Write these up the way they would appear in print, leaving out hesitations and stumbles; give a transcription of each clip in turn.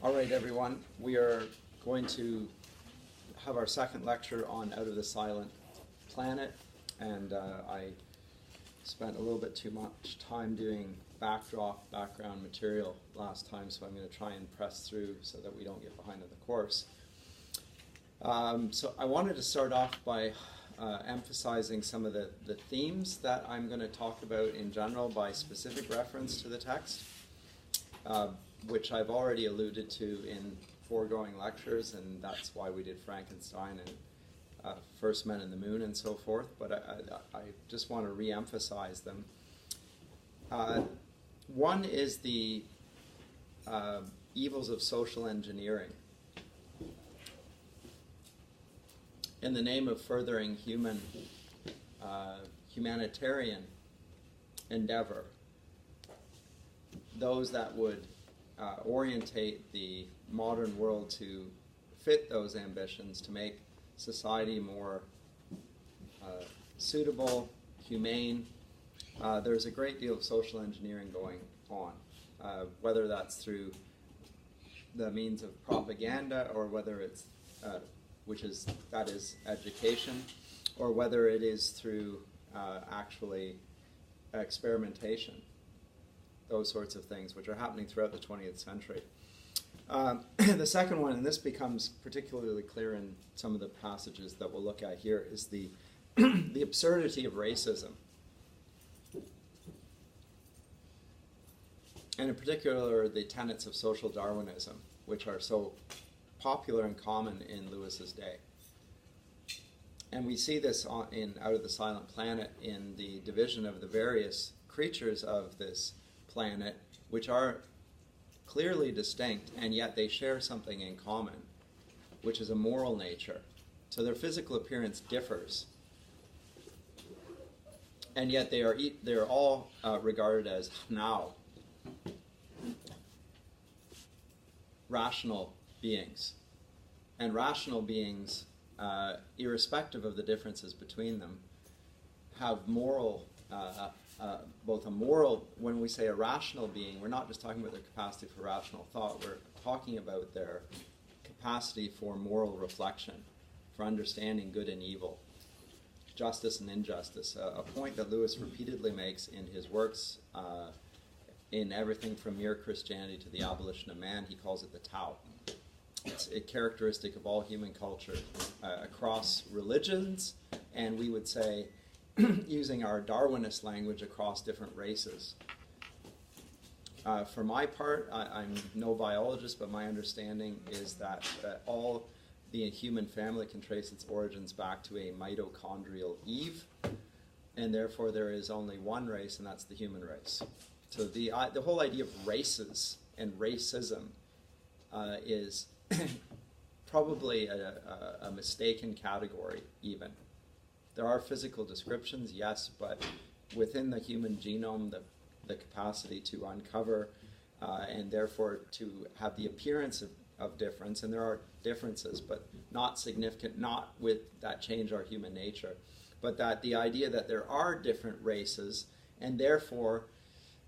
All right, everyone. We are going to have our second lecture on Out of the Silent Planet, and I spent a little bit too much time doing background material last time, so I'm going to try and press through so that we don't get behind on the course. So I wanted to start off by emphasizing some of the themes that I'm going to talk about in general by specific reference to the text, which I've already alluded to in foregoing lectures, and that's why we did Frankenstein and First Men in the Moon and so forth, but I just want to re-emphasize them. One is the evils of social engineering. In the name of furthering humanitarian endeavor, those that would orientate the modern world to fit those ambitions, to make society more suitable, humane. There's a great deal of social engineering going on, whether that's through the means of propaganda, or whether it's that is education, or whether it is through actually experimentation. Those sorts of things, which are happening throughout the 20th century. The second one, and this becomes particularly clear in some of the passages that we'll look at here, is the the absurdity of racism. And in particular, the tenets of social Darwinism, which are so popular and common in Lewis's day. And we see this in Out of the Silent Planet in the division of the various creatures of this planet, which are clearly distinct, and yet they share something in common, which is a moral nature. So their physical appearance differs, and yet they are all regarded as now rational beings. And rational beings, irrespective of the differences between them, have moral both a moral, when we say a rational being, we're not just talking about their capacity for rational thought, we're talking about their capacity for moral reflection, for understanding good and evil, justice and injustice, a point that Lewis repeatedly makes in his works, in everything from Mere Christianity to the Abolition of Man. He calls it the Tao. It's a characteristic of all human culture across religions, and we would say, using our Darwinist language, across different races. For my part, I'm no biologist, but my understanding is that all the human family can trace its origins back to a mitochondrial Eve, and therefore there is only one race, and that's the human race. So the whole idea of races and racism is probably a mistaken category even. There are physical descriptions, yes, but within the human genome, the capacity to uncover and therefore to have the appearance of difference, and there are differences, but not significant, not with that change our human nature, but that the idea that there are different races, and therefore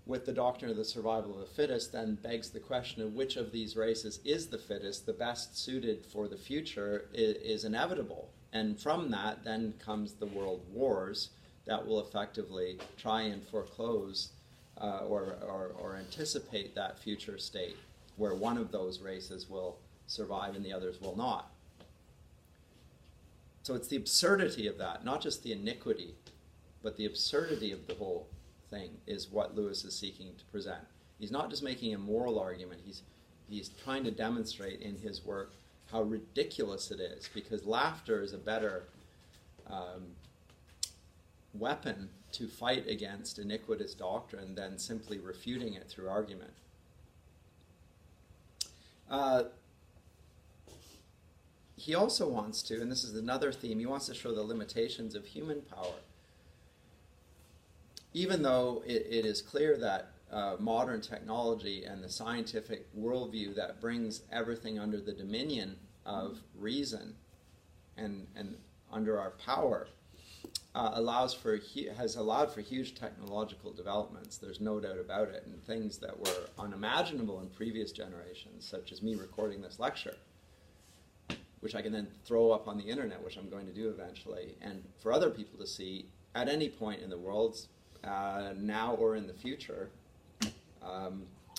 with the doctrine of the survival of the fittest, then begs the question of which of these races is the fittest, the best suited for the future, is inevitable. And from that then comes the world wars that will effectively try and foreclose or anticipate that future state where one of those races will survive and the others will not. So it's the absurdity of that, not just the iniquity, but the absurdity of the whole thing is what Lewis is seeking to present. He's not just making a moral argument, he's trying to demonstrate in his work how ridiculous it is, because laughter is a better weapon to fight against iniquitous doctrine than simply refuting it through argument. He also wants to, and this is another theme, he wants to show the limitations of human power. Even though it is clear that modern technology and the scientific worldview that brings everything under the dominion of reason and under our power has allowed for huge technological developments. There's no doubt about it, and things that were unimaginable in previous generations, such as me recording this lecture, which I can then throw up on the internet, which I'm going to do eventually, and for other people to see at any point in the world, now or in the future.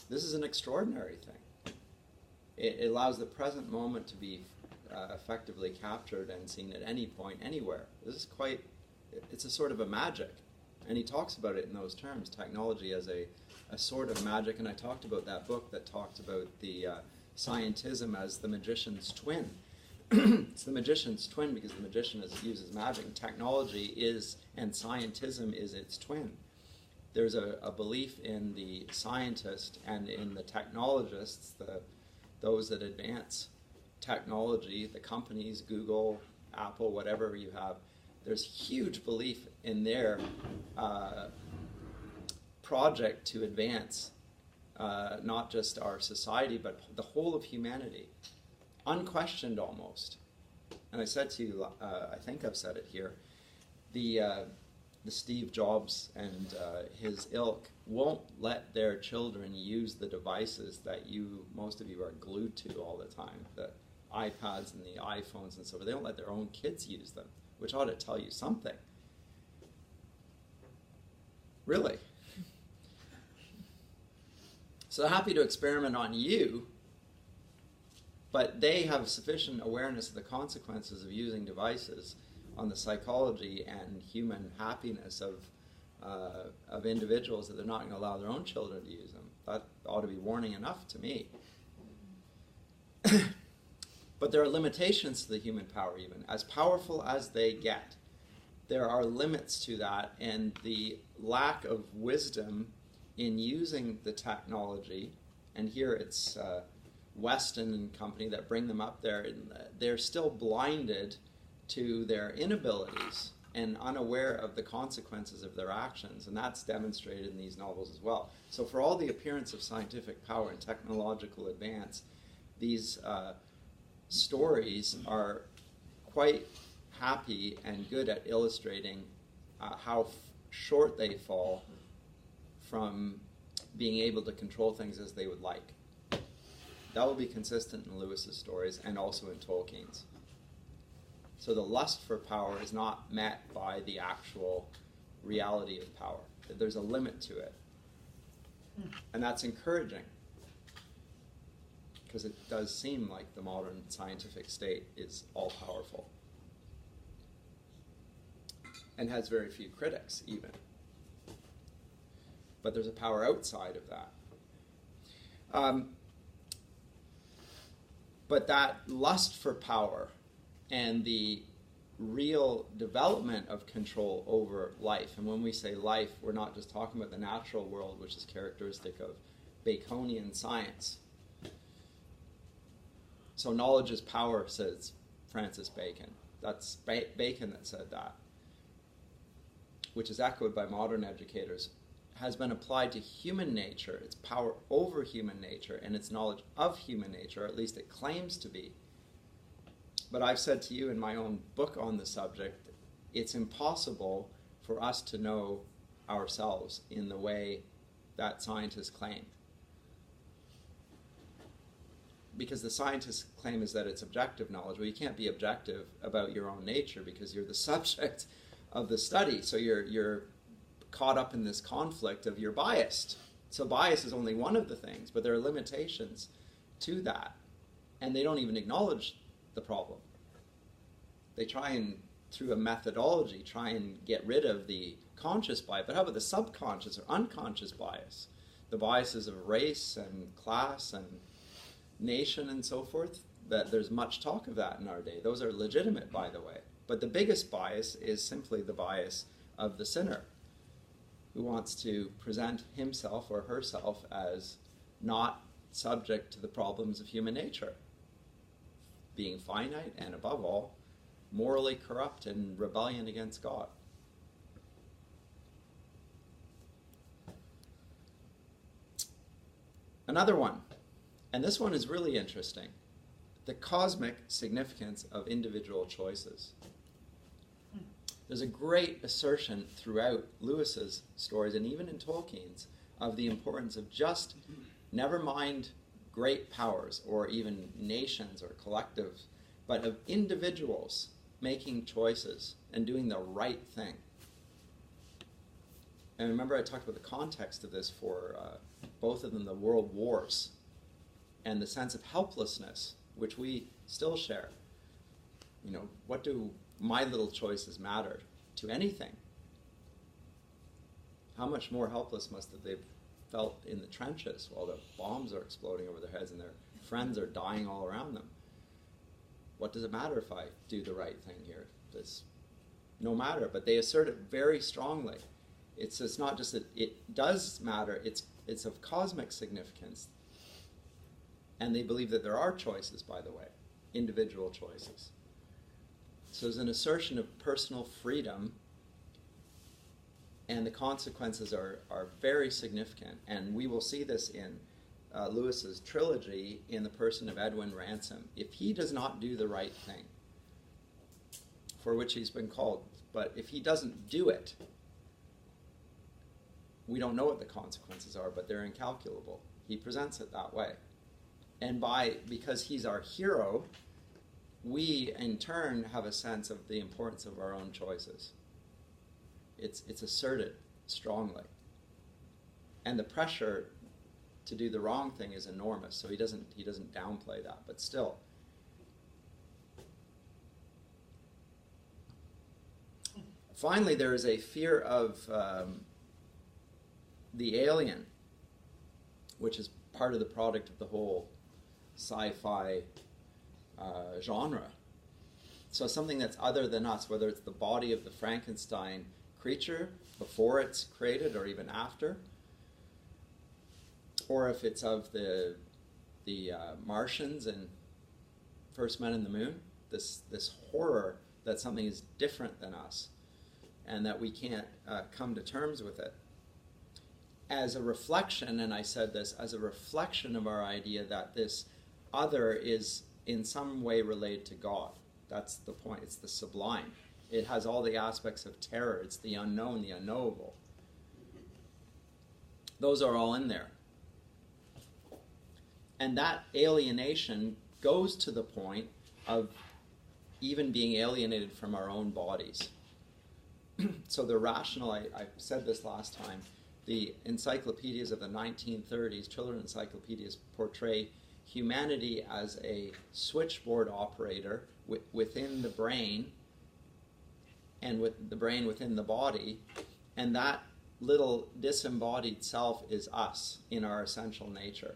This is an extraordinary thing. It allows the present moment to be effectively captured and seen at any point, anywhere. This is it's a sort of a magic. And he talks about it in those terms, technology as a sort of magic. And I talked about that book that talked about the scientism as the magician's twin. It's the magician's twin because the magician uses magic. And technology and scientism is its twin. There's a belief in the scientist and in the technologists, those that advance technology, the companies, Google, Apple, whatever you have. There's huge belief in their project to advance not just our society, but the whole of humanity. Unquestioned almost. And I said to you, I think I've said it here, the Steve Jobs and his ilk won't let their children use the devices that most of you are glued to all the time, the iPads and the iPhones and so forth. They don't let their own kids use them, which ought to tell you something. Really. So they're happy to experiment on you, but they have sufficient awareness of the consequences of using devices on the psychology and human happiness of individuals that they're not going to allow their own children to use them. That ought to be warning enough to me. But there are limitations to the human power even. As powerful as they get, there are limits to that, and the lack of wisdom in using the technology, and here it's Weston and company that bring them up there, they're still blinded to their inabilities and unaware of the consequences of their actions, and that's demonstrated in these novels as well. So for all the appearance of scientific power and technological advance, these stories are quite happy and good at illustrating how short they fall from being able to control things as they would like. That will be consistent in Lewis's stories and also in Tolkien's. So the lust for power is not met by the actual reality of power. There's a limit to it. And that's encouraging, because it does seem like the modern scientific state is all-powerful and has very few critics, even. But there's a power outside of that. But that lust for power and the real development of control over life, and when we say life, we're not just talking about the natural world, which is characteristic of Baconian science. So knowledge is power, says Francis Bacon. That's Bacon that said that, which is echoed by modern educators, has been applied to human nature, its power over human nature, and its knowledge of human nature, or at least it claims to be. But I've said to you in my own book on the subject, it's impossible for us to know ourselves in the way that scientists claim. Because the scientists' claim is that it's objective knowledge. Well, you can't be objective about your own nature because you're the subject of the study. So you're caught up in this conflict of you're biased. So bias is only one of the things, but there are limitations to that. And they don't even acknowledge the problem. They try and, through a methodology, try and get rid of the conscious bias. But how about the subconscious or unconscious bias? The biases of race and class and nation and so forth. That there's much talk of that in our day. Those are legitimate, by the way. But the biggest bias is simply the bias of the sinner, who wants to present himself or herself as not subject to the problems of human nature, being finite and, above all, morally corrupt and rebellion against God. Another one, and this one is really interesting, the cosmic significance of individual choices. There's a great assertion throughout Lewis's stories, and even in Tolkien's, of the importance of just, never mind great powers or even nations or collectives, but of individuals making choices and doing the right thing. And remember I talked about the context of this for both of them, the world wars, and the sense of helplessness, which we still share. You know, what do my little choices matter to anything? How much more helpless must they have felt in the trenches while the bombs are exploding over their heads and their friends are dying all around them? What does it matter if I do the right thing here? It's no matter, but they assert it very strongly. It's not just that it does matter, it's of cosmic significance. And they believe that there are choices, by the way, individual choices. So there's an assertion of personal freedom, and the consequences are very significant. And we will see this in Lewis's trilogy in the person of Edwin Ransom. If he does not do the right thing, for which he's been called, but if he doesn't do it, we don't know what the consequences are, but they're incalculable. He presents it that way. And because he's our hero, we in turn have a sense of the importance of our own choices. It's asserted strongly. And the pressure to do the wrong thing is enormous, so he doesn't downplay that, but still. Finally, there is a fear of the alien, which is part of the product of the whole sci-fi genre. So something that's other than us, whether it's the body of the Frankenstein creature before it's created or even after, or if it's of the Martians and First Men in the Moon, this horror that something is different than us and that we can't come to terms with it. As a reflection, and I said this, as a reflection of our idea that this other is in some way related to God. That's the point. It's the sublime. It has all the aspects of terror. It's the unknown, the unknowable. Those are all in there. And that alienation goes to the point of even being alienated from our own bodies. So the rational, I said this last time, the encyclopedias of the 1930s, children's encyclopedias, portray humanity as a switchboard operator within the brain, and with the brain within the body, and that little disembodied self is us in our essential nature.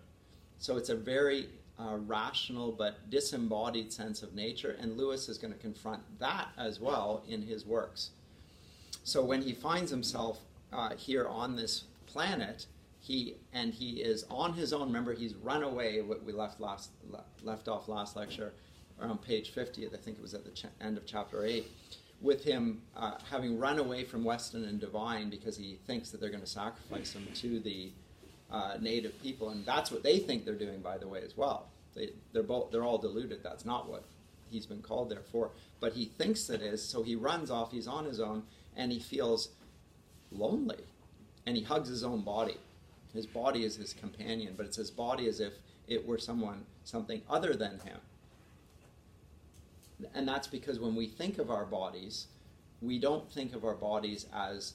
So it's a very rational but disembodied sense of nature, and Lewis is going to confront that as well in his works. So when he finds himself here on this planet, he is on his own. Remember, he's run away. What we left off last lecture, around page 50. I think it was at the end of chapter 8, with him having run away from Weston and Devine because he thinks that they're going to sacrifice him to the native people, and that's what they think they're doing, by the way, as well. They're all deluded. That's not what he's been called there for. But he thinks it is, so he runs off. He's on his own, and he feels lonely, and he hugs his own body. His body is his companion, but it's his body as if it were something other than him. And that's because when we think of our bodies, we don't think of our bodies as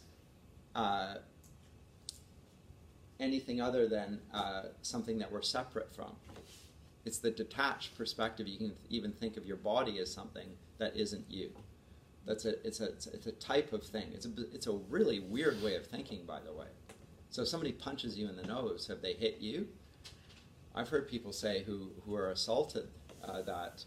anything other than something that we're separate from. It's the detached perspective. You can even think of your body as something that isn't you. It's a type of thing. It's a really weird way of thinking, by the way. So if somebody punches you in the nose, have they hit you? I've heard people say who are assaulted that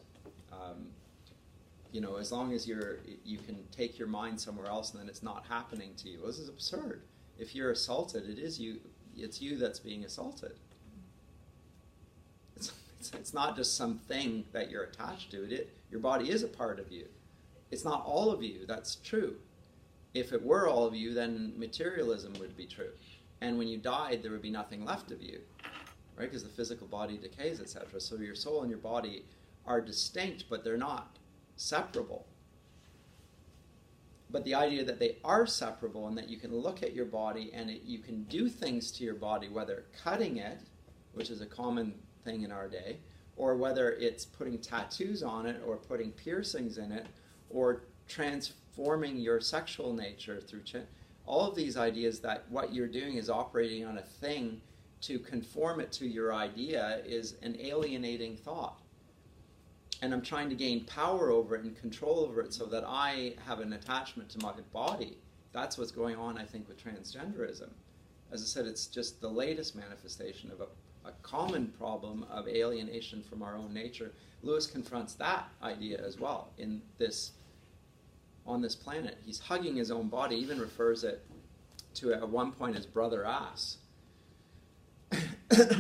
as long as you can take your mind somewhere else and then it's not happening to you. Well, this is absurd. If you're assaulted, it's you that's being assaulted. It's not just something that you're attached to. Your body is a part of you. It's not all of you. That's true. If it were all of you, then materialism would be true. And when you died, there would be nothing left of you, right? Because the physical body decays, etc. So your soul and your body are distinct, but they're not separable. But the idea that they are separable and that you can look at your body and you can do things to your body, whether cutting it, which is a common thing in our day, or whether it's putting tattoos on it or putting piercings in it or transforming your sexual nature through all of these ideas that what you're doing is operating on a thing to conform it to your idea is an alienating thought. And I'm trying to gain power over it and control over it so that I have an attachment to my body. That's what's going on, I think, with transgenderism. As I said, it's just the latest manifestation of a common problem of alienation from our own nature. Lewis confronts that idea as well on this planet. He's hugging his own body, even refers it to at one point as brother ass.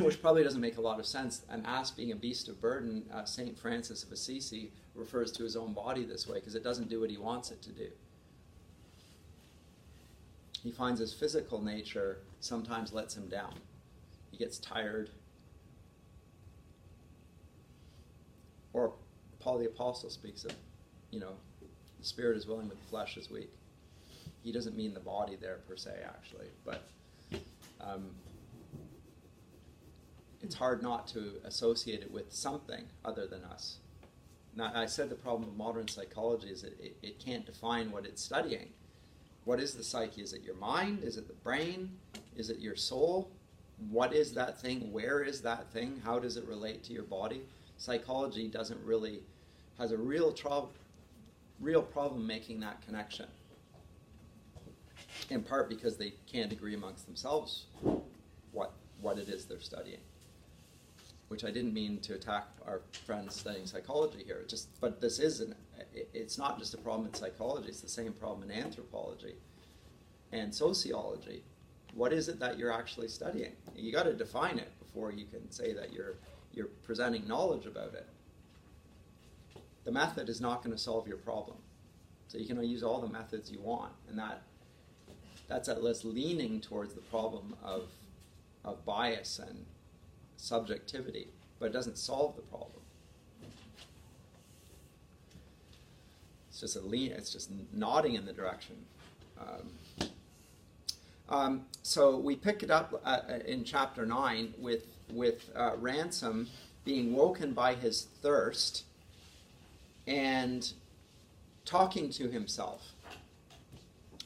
Which probably doesn't make a lot of sense. An ass being a beast of burden, St. Francis of Assisi refers to his own body this way because it doesn't do what he wants it to do. He finds his physical nature sometimes lets him down. He gets tired. Or Paul the Apostle speaks of, the spirit is willing but the flesh is weak. He doesn't mean the body there per se, actually, but it's hard not to associate it with something other than us. Now, I said the problem of modern psychology is that it can't define what it's studying. What is the psyche? Is it your mind? Is it the brain? Is it your soul? What is that thing? Where is that thing? How does it relate to your body? Psychology has a real problem making that connection. In part because they can't agree amongst themselves what it is they're studying. Which I didn't mean to attack our friends studying psychology here. But this it's not just a problem in psychology, it's the same problem in anthropology and sociology. What is it that you're actually studying? You got to define it before you can say that you're presenting knowledge about it. The method is not going to solve your problem. So you can use all the methods you want, and that's at least leaning towards the problem of bias and subjectivity, but it doesn't solve the problem. It's just nodding in the direction. So we pick it up in chapter 9 with Ransom being woken by his thirst and talking to himself.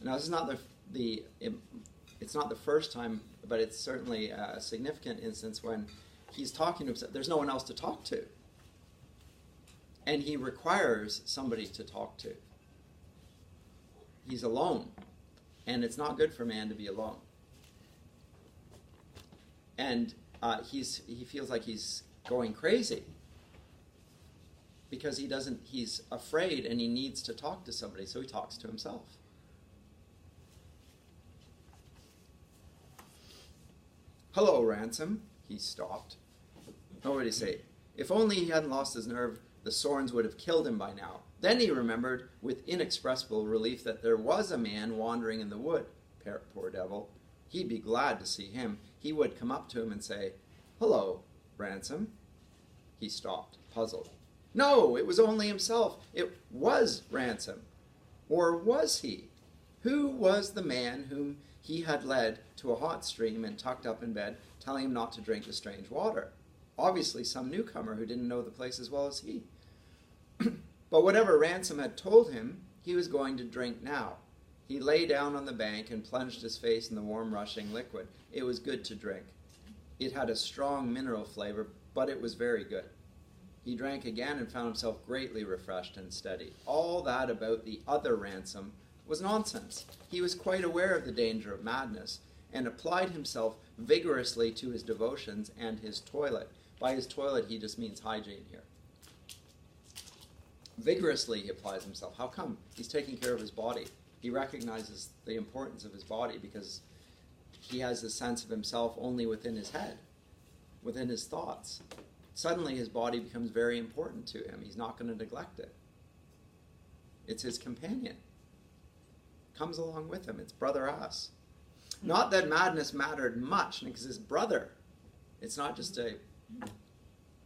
Now this is not it's not the first time, but it's certainly a significant instance when he's talking to himself. There's no one else to talk to. And he requires somebody to talk to. He's alone. And it's not good for man to be alone. And he feels like he's going crazy. Because he's afraid and he needs to talk to somebody, so he talks to himself. "Hello, Ransom." He stopped. What would he say? If only he hadn't lost his nerve, the Sorns would have killed him by now. Then he remembered with inexpressible relief that there was a man wandering in the wood. Poor devil. He'd be glad to see him. He would come up to him and say, "Hello, Ransom." He stopped, puzzled. No, it was only himself. It was Ransom. Or was he? Who was the man whom he had led to a hot stream and tucked up in bed, telling him not to drink the strange water? Obviously some newcomer who didn't know the place as well as he. But whatever Ransom had told him, he was going to drink now. He lay down on the bank and plunged his face in the warm rushing liquid. It was good to drink. It had a strong mineral flavor, but it was very good. He drank again and found himself greatly refreshed and steady. All that about the other Ransom was nonsense. He was quite aware of the danger of madness and applied himself vigorously to his devotions and his toilet. By his toilet, he just means hygiene here. Vigorously he applies himself. How come? He's taking care of his body. He recognizes the importance of his body because he has a sense of himself only within his head, within his thoughts. Suddenly his body becomes very important to him. He's not going to neglect it. It's his companion. Comes along with him. It's brother ass. Not that madness mattered much, because his brother. It's not just a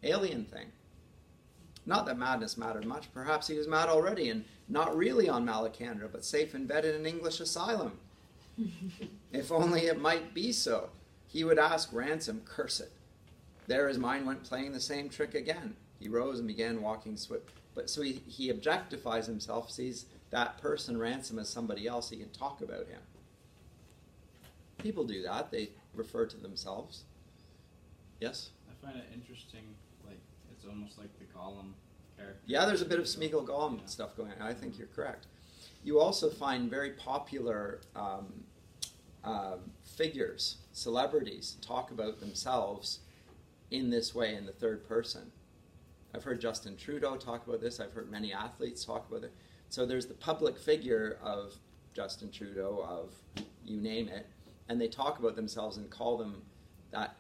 alien thing. Not that madness mattered much. Perhaps he was mad already and not really on Malacandra, but safe in bed in an English asylum. If only it might be so. He would ask Ransom, curse it. There his mind went playing the same trick again. He rose and began walking swift. But so he objectifies himself, sees that person, Ransom, as somebody else. He can talk about him. People do that. They refer to themselves. Yes? I find it interesting, like, it's almost like the Gollum character. Yeah, there's a bit of Smeagol Gollum stuff going on. I think you're correct. You also find very popular figures, celebrities, talk about themselves in this way, in the third person. I've heard Justin Trudeau talk about this. I've heard many athletes talk about it. So there's the public figure of Justin Trudeau, of you name it, and they talk about themselves and call them that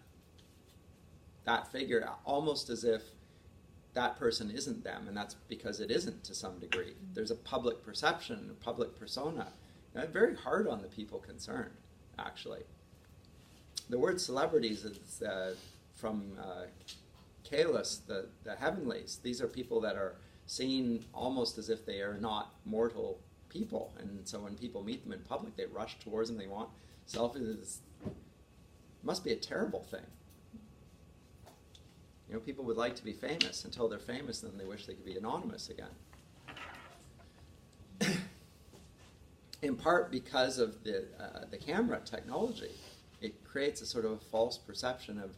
figure almost as if that person isn't them, and that's because it isn't to some degree. There's a public perception, a public persona. Very hard on the people concerned, actually. The word celebrities is from Kalis, the heavenlies. These are people that are seen almost as if they are not mortal people. And so when people meet them in public, they rush towards them, they want selfies. It must be a terrible thing. You know, people would like to be famous until they're famous, and then they wish they could be anonymous again. In part because of the camera technology. It creates a sort of a false perception of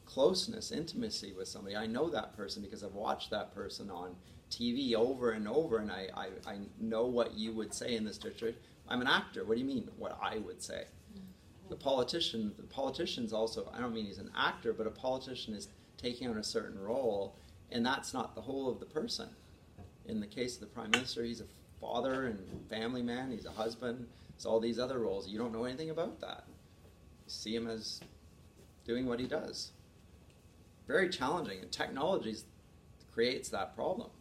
closeness, intimacy with somebody. I know that person because I've watched that person on TV over and over, and I know what you would say in this situation. I'm an actor. What do you mean, what I would say? The politician's also, I don't mean he's an actor, but a politician is taking on a certain role, and that's not the whole of the person. In the case of the Prime Minister, he's a father and family man, he's a husband, it's all these other roles. You don't know anything about that. You see him as doing what he does. Very challenging, and technology creates that problem.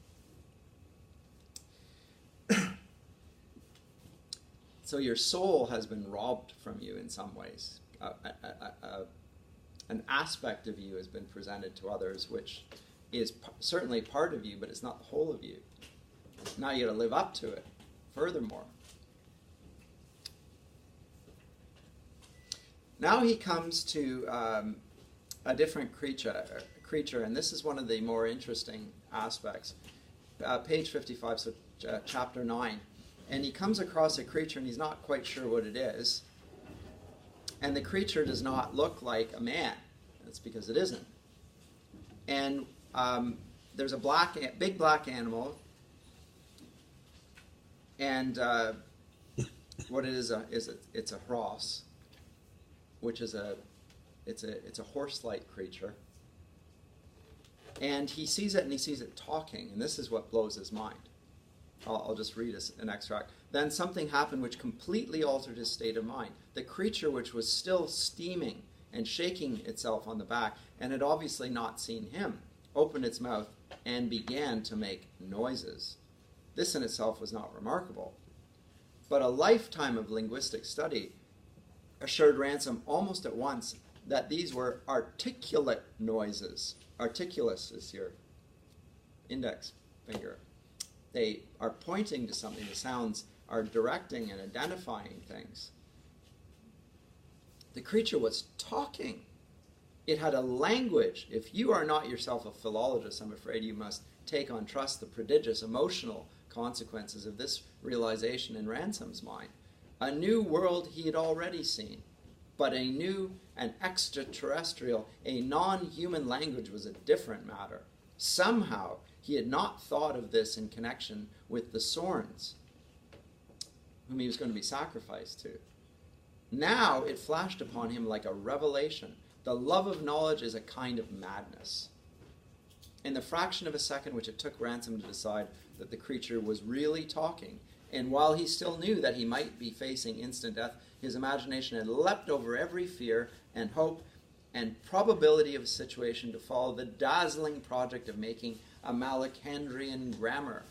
So your soul has been robbed from you in some ways. An aspect of you has been presented to others, which is certainly part of you, but it's not the whole of you. Now you got to live up to it. Furthermore, now he comes to a different creature, and this is one of the more interesting aspects. Page 55, so chapter 9. And he comes across a creature, and he's not quite sure what it is. And the creature does not look like a man. That's because it isn't. And there's a big black animal, and what it is it's a hross, which is it's a horse-like creature. And he sees it, and he sees it talking, and this is what blows his mind. I'll just read an extract. Then something happened which completely altered his state of mind. The creature, which was still steaming and shaking itself on the back, and had obviously not seen him, opened its mouth and began to make noises. This in itself was not remarkable. But a lifetime of linguistic study assured Ransom almost at once that these were articulate noises. Articulus is your index finger. They are pointing to something. The sounds are directing and identifying things. The creature was talking. It had a language. If you are not yourself a philologist, I'm afraid you must take on trust the prodigious emotional consequences of this realization in Ransom's mind. A new world he had already seen, but a new and extraterrestrial, a non-human language was a different matter. Somehow, he had not thought of this in connection with the Sorns, whom he was going to be sacrificed to. Now it flashed upon him like a revelation. The love of knowledge is a kind of madness. In the fraction of a second which it took Ransom to decide that the creature was really talking, and while he still knew that he might be facing instant death, his imagination had leapt over every fear and hope and probability of a situation to follow the dazzling project of making a Malacandrian grammar.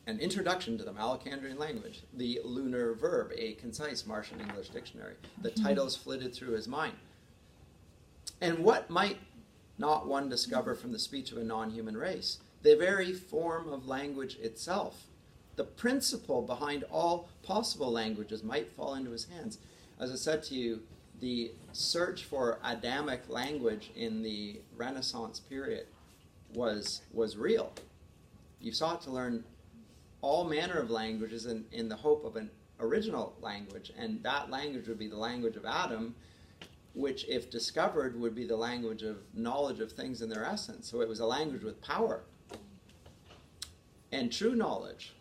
An introduction to the Malacandrian language, the lunar verb, a concise Martian English dictionary. The titles flitted through his mind. And what might not one discovered from the speech of a non-human race. The very form of language itself, the principle behind all possible languages, might fall into his hands. As I said to you, the search for Adamic language in the Renaissance period was real. You sought to learn all manner of languages in the hope of an original language, and that language would be the language of Adam, which, if discovered, would be the language of knowledge of things in their essence. So it was a language with power and true knowledge.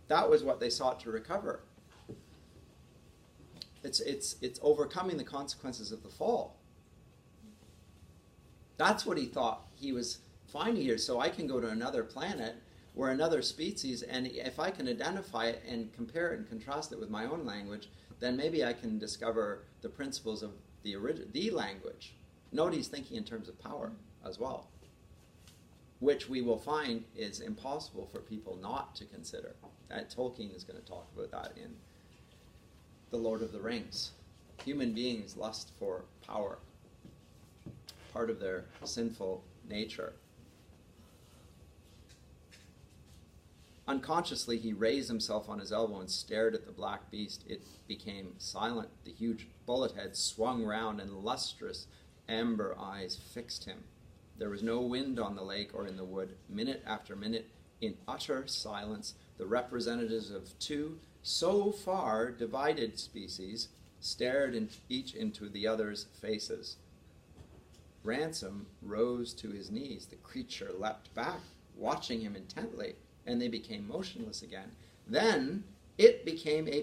That was what they sought to recover. It's overcoming the consequences of the fall. That's what he thought he was finding here. So I can go to another planet or another species, and if I can identify it and compare it and contrast it with my own language, then maybe I can discover the principles of the language. Note he's thinking in terms of power as well, which we will find is impossible for people not to consider. Tolkien is going to talk about that in The Lord of the Rings. Human beings lust for power, part of their sinful nature. Unconsciously, he raised himself on his elbow and stared at the black beast. It became silent. The huge bullet head swung round, and lustrous amber eyes fixed him. There was no wind on the lake or in the wood. Minute after minute, in utter silence, the representatives of two so far divided species stared each into the other's faces. Ransom rose to his knees. The creature leapt back, watching him intently, and they became motionless again. Then it came a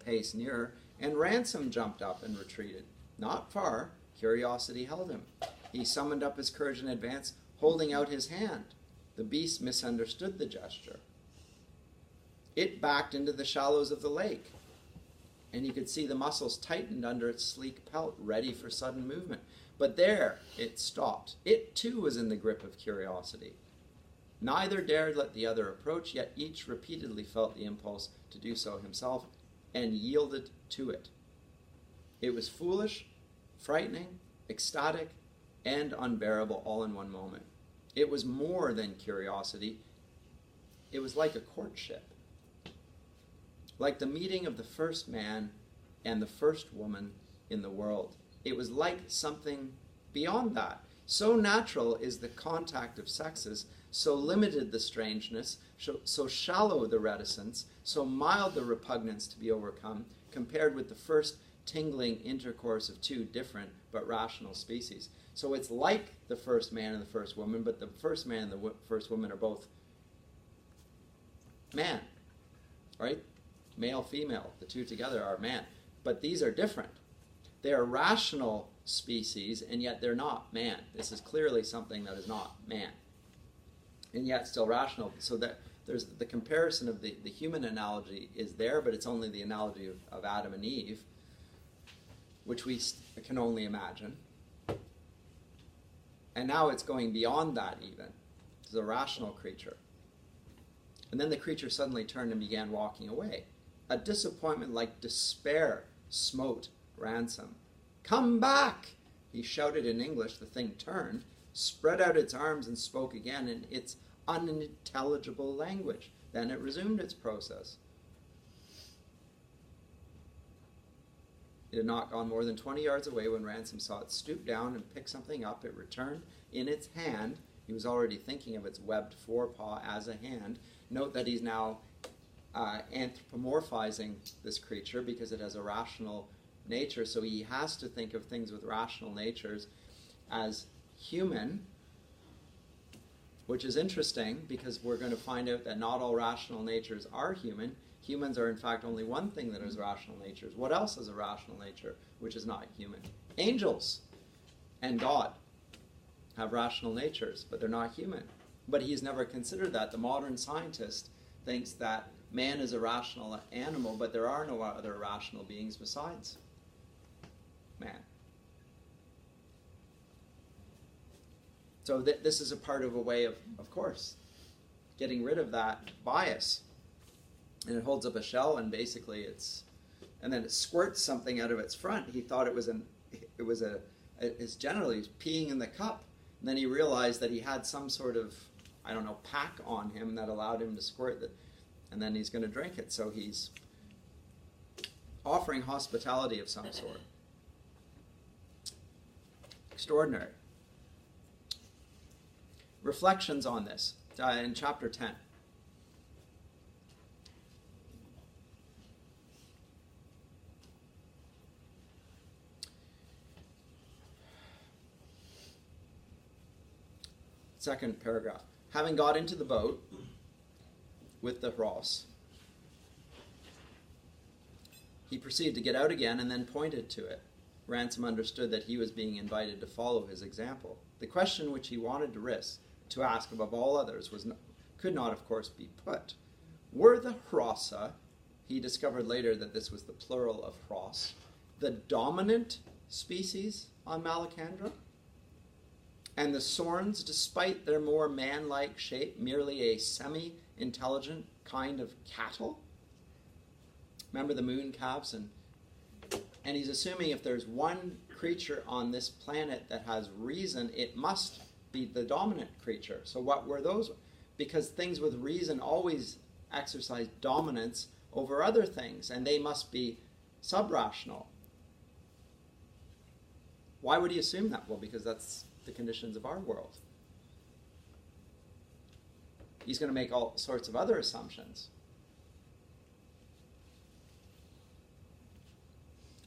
pace nearer, and Ransom jumped up and retreated. Not far, curiosity held him. He summoned up his courage and advanced, holding out his hand. The beast misunderstood the gesture. It backed into the shallows of the lake, and you could see the muscles tightened under its sleek pelt, ready for sudden movement. But there it stopped. It too was in the grip of curiosity. Neither dared let the other approach, yet each repeatedly felt the impulse to do so himself and yielded to it. It was foolish, frightening, ecstatic, and unbearable all in one moment. It was more than curiosity. It was like a courtship, like the meeting of the first man and the first woman in the world. It was like something beyond that. So natural is the contact of sexes, so limited the strangeness, so shallow the reticence, so mild the repugnance to be overcome, compared with the first tingling intercourse of two different but rational species. So it's like the first man and the first woman, but the first man and the first woman are both man, right? Male, female, the two together are man. But these are different. They are rational species, and yet they're not man. This is clearly something that is not man, and yet still rational. So that there's the comparison of the human analogy is there, but it's only the analogy of Adam and Eve, which we can only imagine. And now it's going beyond that even. It's a rational creature. And then the creature suddenly turned and began walking away. A disappointment like despair smote Ransom. "Come back!" he shouted in English. The thing turned, spread out its arms, and spoke again in its unintelligible language. Then it resumed its process. It had not gone more than 20 yards away when Ransom saw it stoop down and pick something up. It returned in its hand. He was already thinking of its webbed forepaw as a hand. Note that he's now anthropomorphizing this creature because it has a rational nature, so he has to think of things with rational natures as human, which is interesting because we're going to find out that not all rational natures are human. Humans are in fact only one thing that has rational natures. What else is a rational nature which is not human? Angels and God have rational natures, but they're not human. But he's never considered that. The modern scientist thinks that man is a rational animal, but there are no other rational beings besides man. So this is a part of a way of course, getting rid of that bias. And it holds up a shell, and basically and then it squirts something out of its front. He thought it was a is generally peeing in the cup. And then he realized that he had some sort of, I don't know, pack on him that allowed him to squirt it, and then he's going to drink it. So he's offering hospitality of some sort. Extraordinary. Reflections on this in chapter 10. Second paragraph. Having got into the boat with the Ross, he proceeded to get out again and then pointed to it. Ransom understood that he was being invited to follow his example. The question which he wanted to ask above all others could not, of course, be put. Were the Hrossa, he discovered later that this was the plural of Hross, the dominant species on Malacandra? And the Sorns, despite their more man-like shape, merely a semi-intelligent kind of cattle? Remember the moon calves? And he's assuming if there's one creature on this planet that has reason, it must be the dominant creature. So what were those? Because things with reason always exercise dominance over other things, and they must be sub-rational. Why would he assume that? Well, because that's the conditions of our world. He's going to make all sorts of other assumptions.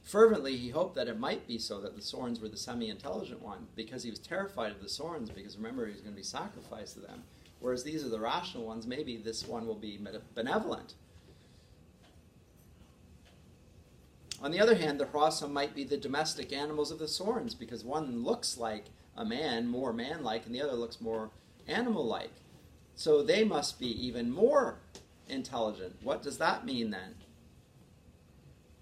Fervently, he hoped that it might be so that the Sorns were the semi-intelligent one, because he was terrified of the Sorns, because remember, he was going to be sacrificed to them. Whereas these are the rational ones, maybe this one will be benevolent. On the other hand, the Hrossa might be the domestic animals of the Sorns, because one looks like a man, more man-like, and the other looks more animal-like. So they must be even more intelligent. What does that mean then?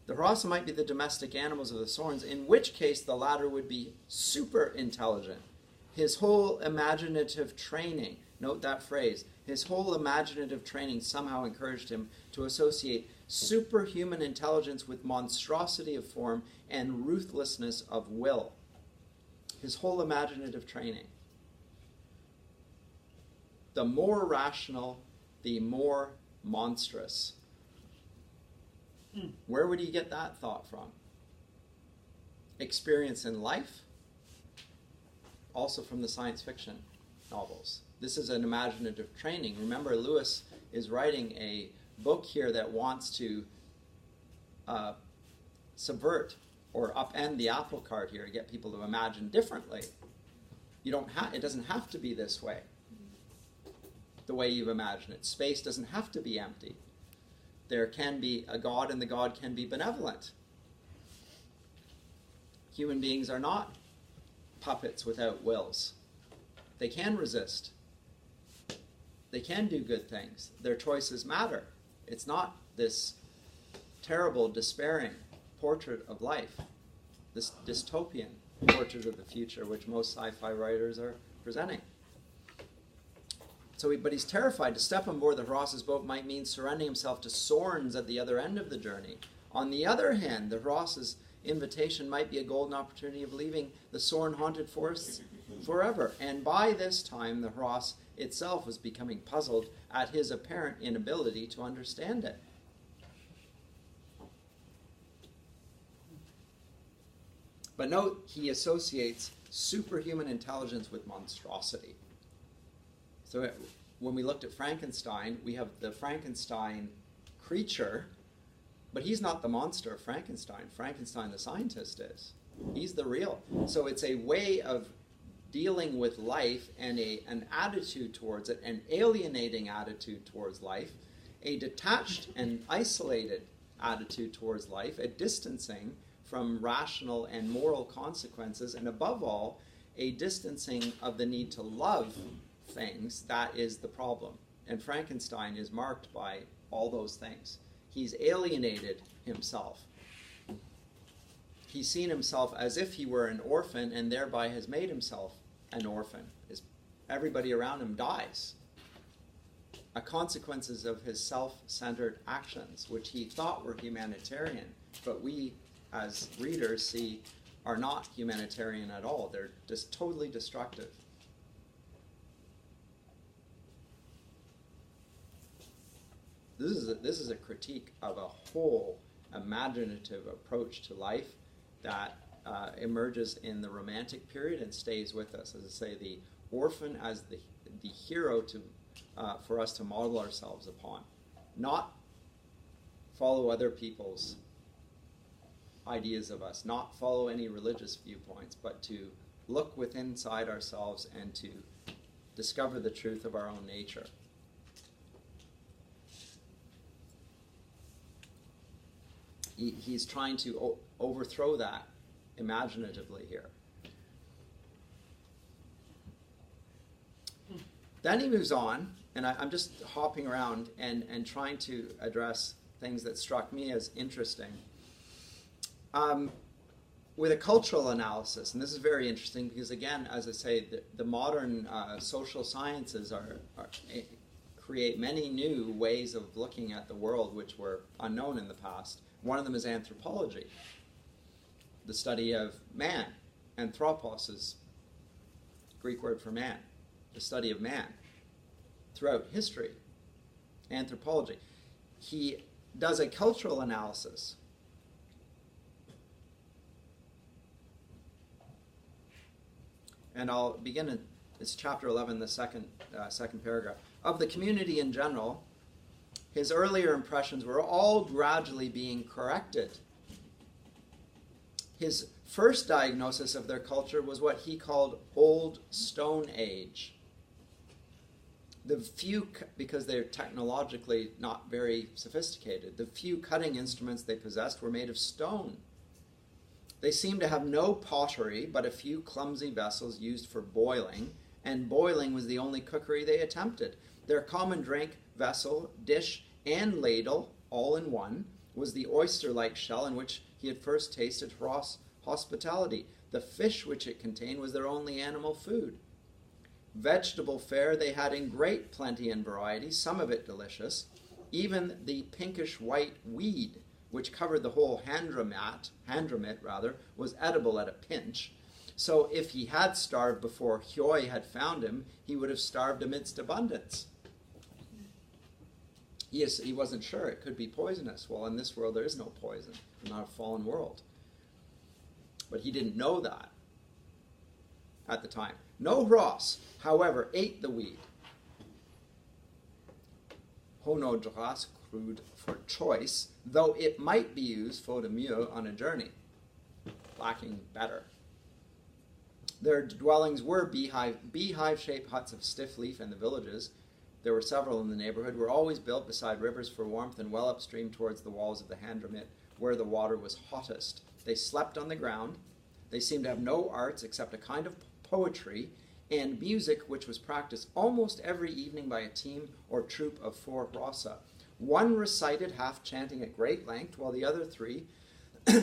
The Hrossa might be the domestic animals of the Sorns, in which case the latter would be super intelligent. His whole imaginative training, note that phrase, his whole imaginative training somehow encouraged him to associate superhuman intelligence with monstrosity of form and ruthlessness of will. His whole imaginative training. The more rational, the more monstrous. Where would he get that thought from? Experience in life, also from the science fiction novels. This is an imaginative training. Remember, Lewis is writing a book here that wants to subvert or upend the apple cart here to get people to imagine differently. It doesn't have to be this way, the way you've imagined it. Space doesn't have to be empty. There can be a God, and the God can be benevolent. Human beings are not puppets without wills. They can resist. They can do good things. Their choices matter. It's not this terrible, despairing portrait of life, this dystopian portrait of the future, which most sci-fi writers are presenting. But he's terrified. To step on board the Hross's boat might mean surrendering himself to Sorns at the other end of the journey. On the other hand, the Hross's invitation might be a golden opportunity of leaving the Sorn-haunted forests forever. And by this time, the Hross itself was becoming puzzled at his apparent inability to understand it. But note, he associates superhuman intelligence with monstrosity. So when we looked at Frankenstein, we have the Frankenstein creature, but he's not the monster of Frankenstein. Frankenstein, the scientist, is. He's the real. So it's a way of dealing with life and an attitude towards it, an alienating attitude towards life, a detached and isolated attitude towards life, a distancing from rational and moral consequences, and above all, a distancing of the need to love things. That is the problem. And Frankenstein is marked by all those things. He's alienated himself. He's seen himself as if he were an orphan, and thereby has made himself an orphan. Everybody around him dies. A consequences of his self-centered actions, which he thought were humanitarian. But we, as readers, see are not humanitarian at all. They're just totally destructive. This is a critique of a whole imaginative approach to life that emerges in the Romantic period and stays with us. As I say, the orphan as the hero for us to model ourselves upon, not follow other people's ideas of us, not follow any religious viewpoints, but to look within inside ourselves and to discover the truth of our own nature. He's trying to overthrow that imaginatively here. Then he moves on, and I'm just hopping around and trying to address things that struck me as interesting. With a cultural analysis, and this is very interesting because, again, as I say, the modern social sciences create many new ways of looking at the world which were unknown in the past. One of them is anthropology, the study of man. Anthropos is Greek word for man, the study of man throughout history. Anthropology. He does a cultural analysis. And I'll begin in it's chapter 11, the second paragraph. Of the community in general, his earlier impressions were all gradually being corrected. His first diagnosis of their culture was what he called Old Stone Age. The few, because they're technologically not very sophisticated, the few cutting instruments they possessed were made of stone. They seemed to have no pottery, but a few clumsy vessels used for boiling, and boiling was the only cookery they attempted. Their common drink, vessel, dish, and ladle, all in one, was the oyster-like shell in which he had first tasted hospitality. The fish which it contained was their only animal food. Vegetable fare they had in great plenty and variety, some of it delicious. Even the pinkish-white weed, which covered the whole handramit, was edible at a pinch. So if he had starved before Hyoy had found him, he would have starved amidst abundance. He wasn't sure it could be poisonous. Well, in this world there is no poison. It's not a fallen world. But he didn't know that at the time. No Ross, however, ate the weed. Honodras crude for choice, though it might be used faute de mieux on a journey, lacking better. Their dwellings were beehive-shaped huts of stiff leaf in the villages. There were several in the neighborhood, were always built beside rivers for warmth and well upstream towards the walls of the Handramit, where the water was hottest. They slept on the ground. They seemed to have no arts except a kind of poetry and music which was practiced almost every evening by a team or troop of 4 rasa. One recited, half chanting at great length, while the other 3,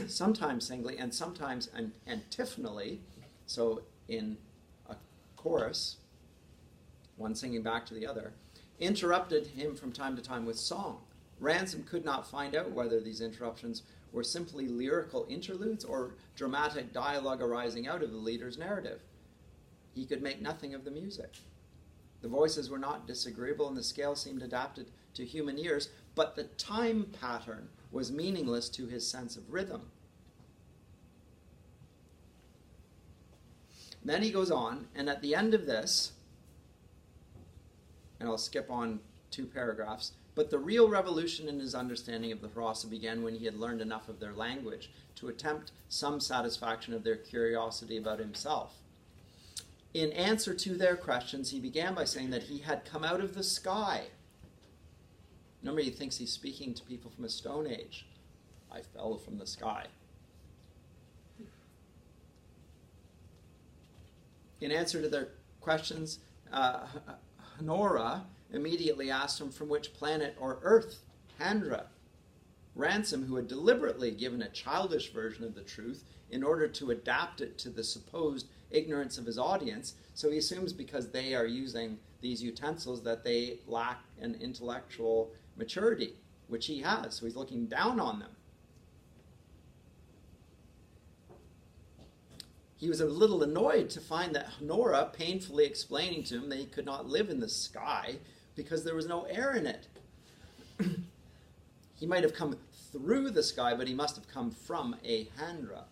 sometimes singly and sometimes antiphonally, so in a chorus, one singing back to the other, interrupted him from time to time with song. Ransom could not find out whether these interruptions were simply lyrical interludes or dramatic dialogue arising out of the leader's narrative. He could make nothing of the music. The voices were not disagreeable and the scale seemed adapted to human ears, but the time pattern was meaningless to his sense of rhythm. Then he goes on, and at the end of this, and I'll skip on 2 paragraphs, but the real revolution in his understanding of the Rasa began when he had learned enough of their language to attempt some satisfaction of their curiosity about himself. In answer to their questions, he began by saying that he had come out of the sky. Remember, he thinks he's speaking to people from a Stone Age. I fell from the sky. In answer to their questions, Honora immediately asked him from which planet or earth, Handra. Ransom, who had deliberately given a childish version of the truth in order to adapt it to the supposed ignorance of his audience, so he assumes because they are using these utensils that they lack an intellectual maturity, which he has, so he's looking down on them. He was a little annoyed to find that Nora painfully explaining to him that he could not live in the sky because there was no air in it. He might have come through the sky, but he must have come from a handra,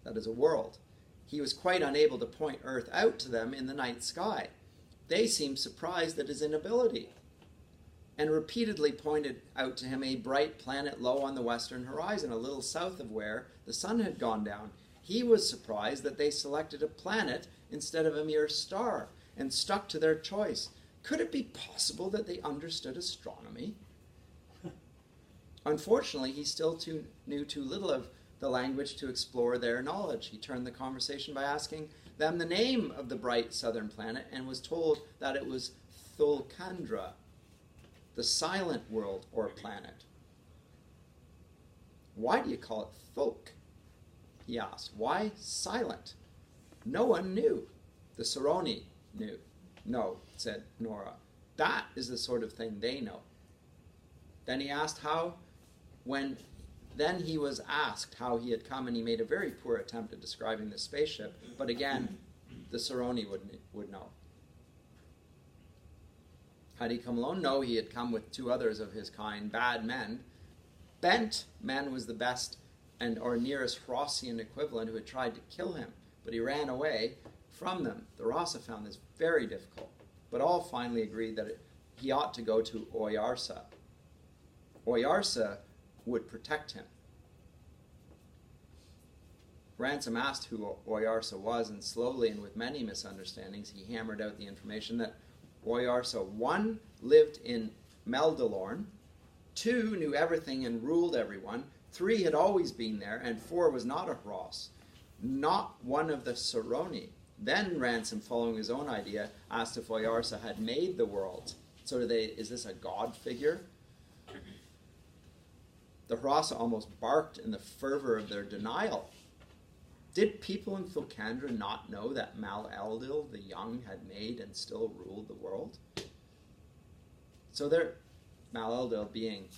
that is a world. He was quite unable to point Earth out to them in the night sky. They seemed surprised at his inability, and repeatedly pointed out to him a bright planet low on the western horizon, a little south of where the sun had gone down. He was surprised that they selected a planet instead of a mere star, and stuck to their choice. Could it be possible that they understood astronomy? Unfortunately, he still knew too little of the language to explore their knowledge. He turned the conversation by asking them the name of the bright southern planet, and was told that it was Thulkandra, the silent world or planet. Why do you call it Thulk? He asked. Why silent? No one knew. The Saroni knew. No, said Nora. That is the sort of thing they know. Then he asked Then he was asked how he had come, and he made a very poor attempt at describing the spaceship. But again, the Saroni would know. Had he come alone? No, he had come with 2 others of his kind, bad men. Bent men was the best or nearest Rossian equivalent who had tried to kill him, but he ran away from them. The Rasa found this very difficult, but all finally agreed that he ought to go to Oyarsa. Oyarsa would protect him. Ransom asked who Oyarsa was, and slowly and with many misunderstandings, he hammered out the information that Oyarsa, 1, lived in Meldalorn, 2, knew everything and ruled everyone, 3, had always been there, and 4, was not a Ross, not one of the Saroni. Then Ransom, following his own idea, asked if Oyarsa had made the world. So is this a god figure? The Rasa almost barked in the fervor of their denial. Did people in Thulkandra not know that Mal-Eldil the Young had made and still ruled the world? So Mal-Eldil being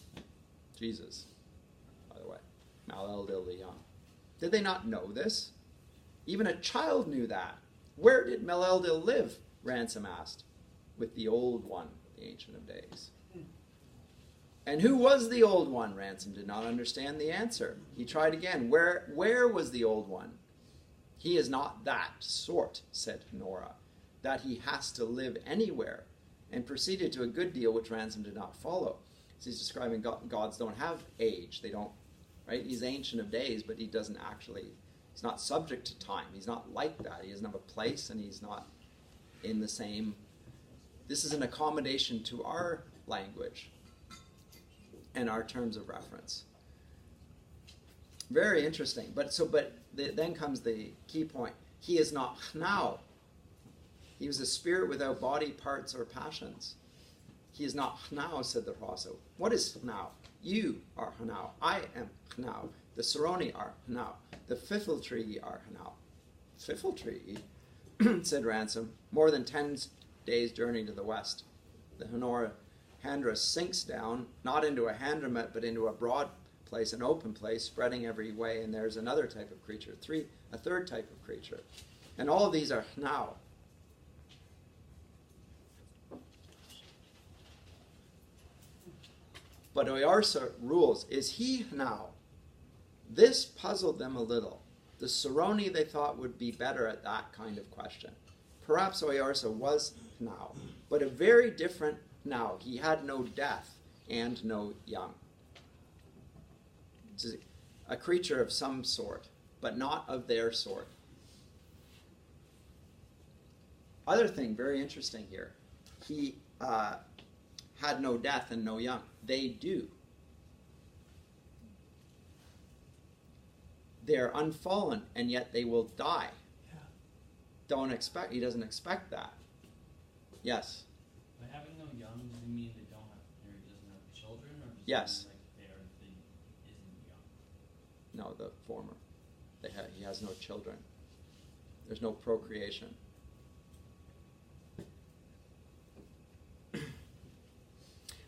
Jesus, by the way, Mal-Eldil the Young. Did they not know this? Even a child knew that. Where did Mal-Eldil live? Ransom asked. With the Old One, the Ancient of Days. And who was the Old One? Ransom did not understand the answer. He tried again. Where was the Old One? He is not that sort, said Nora, that he has to live anywhere, and proceeded to a good deal which Ransom did not follow. So he's describing gods don't have age. They don't, right? He's Ancient of Days, but he doesn't actually, he's not subject to time. He's not like that. He doesn't have a place, and he's not in the same. This is an accommodation to our language and our terms of reference. Very interesting. Then comes the key point. He is not Hnau. He was a spirit without body, parts, or passions. He is not Hnau, said the Rasa. What is Hnau? You are Hnau. I am Hnau. The Saroni are Hnau. The Fifiltree are Hnau. Fifiltree, said Ransom, more than 10 days' journey to the west. The Handra sinks down, not into a Handramet, but into a broad place, an open place, spreading every way, and there's another type of creature, a third type of creature. And all of these are Hnau. But Oyarsa rules. Is he Hnau? This puzzled them a little. The Saroni, they thought, would be better at that kind of question. Perhaps Oyarsa was Hnau, but a very different Hnau. He had no death and no young. It's a creature of some sort, but not of their sort. Other thing, very interesting here. He had no death and no young. They do. They're unfallen, and yet they will die. Yeah. He doesn't expect that. Yes? By having no young, does it mean they doesn't have children? Or does yes. It mean like they isn't young? No, the former. He has no children. There's no procreation.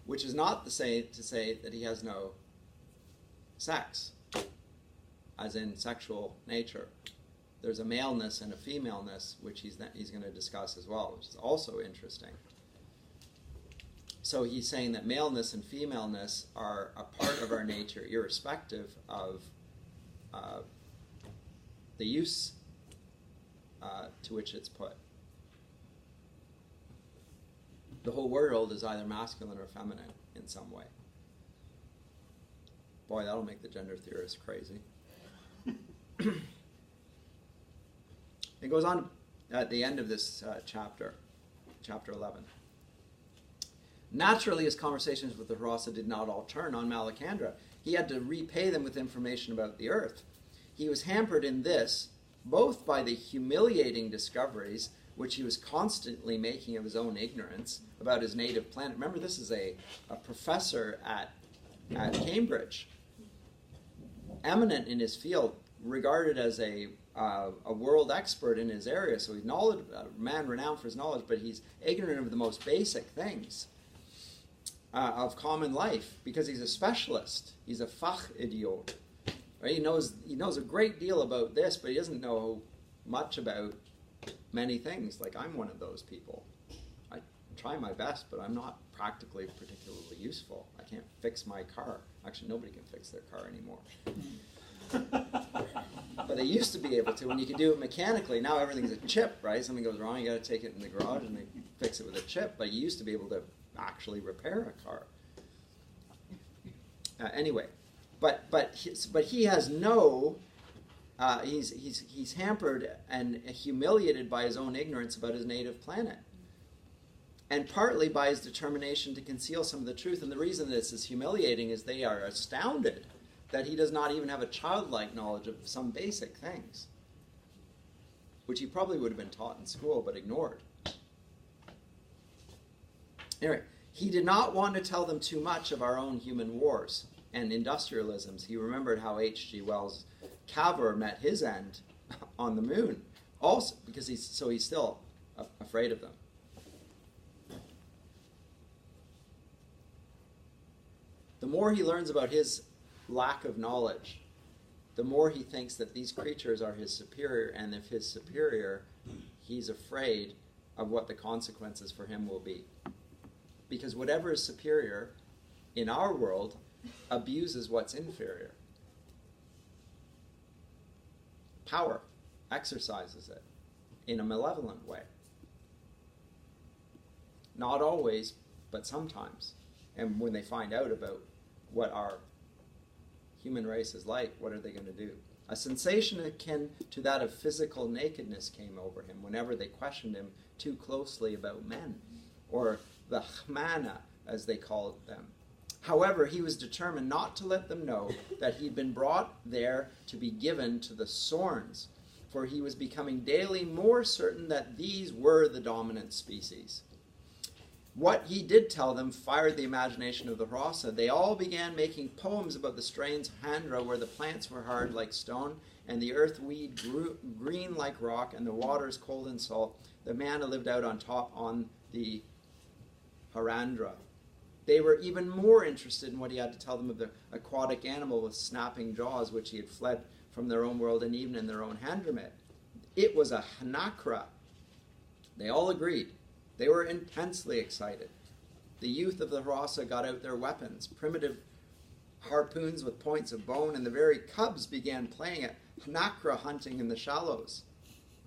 Which is not to say that he has no sex, as in sexual nature. there's a maleness and a femaleness, which he's going to discuss as well, which is also interesting. So he's saying that maleness and femaleness are a part of our nature, irrespective of the use to which it's put. The whole world is either masculine or feminine in some way. Boy, that'll make the gender theorists crazy. It goes on at the end of this chapter 11. Naturally, his conversations with the Harasa did not all turn on Malacandra. He had to repay them with information about the earth. He was hampered in this both by the humiliating discoveries which he was constantly making of his own ignorance about his native planet. Remember, this is a professor at Cambridge, eminent in his field, regarded as a world expert in his area. So he's a man renowned for his knowledge, but he's ignorant of the most basic things of common life because he's a specialist. He's a Fachidiot. Right? He knows a great deal about this, but he doesn't know much about many things. Like, I'm one of those people. I try my best, but I'm not practically particularly useful. I can't fix my car. Actually, nobody can fix their car anymore. But they used to be able to, and you can do it mechanically. Now everything's a chip, right? Something goes wrong, you got to take it in the garage and they fix it with a chip. But you used to be able to actually repair a car. Anyway, but he has no. He's hampered and humiliated by his own ignorance about his native planet, and partly by his determination to conceal some of the truth. And the reason this is humiliating is they are astounded that he does not even have a childlike knowledge of some basic things, which he probably would have been taught in school but ignored. Anyway, he did not want to tell them too much of our own human wars and industrialisms. He remembered how H.G. Wells' Cavour met his end on the moon, also because he's still afraid of them. The more he learns about his lack of knowledge, the more he thinks that these creatures are his superior, and if his superior, he's afraid of what the consequences for him will be. Because whatever is superior in our world abuses what's inferior. Power exercises it in a malevolent way. Not always, but sometimes. And when they find out about what our human race is like, what are they going to do? A sensation akin to that of physical nakedness came over him whenever they questioned him too closely about men, or the Chmana, as they called them. However, he was determined not to let them know that he'd been brought there to be given to the Sorns, for he was becoming daily more certain that these were the dominant species. What he did tell them fired the imagination of the Rasa. They all began making poems about the strains of Handra, where the plants were hard like stone, and the earth weed grew green like rock, and the waters cold and salt. The manna lived out on top on the Harandra. They were even more interested in what he had to tell them of the aquatic animal with snapping jaws, which he had fled from their own world and even in their own Handramit. It was a Hanakra. They all agreed. They were intensely excited. The youth of the Rasa got out their weapons, primitive harpoons with points of bone, and the very cubs began playing at Hanakra hunting in the shallows.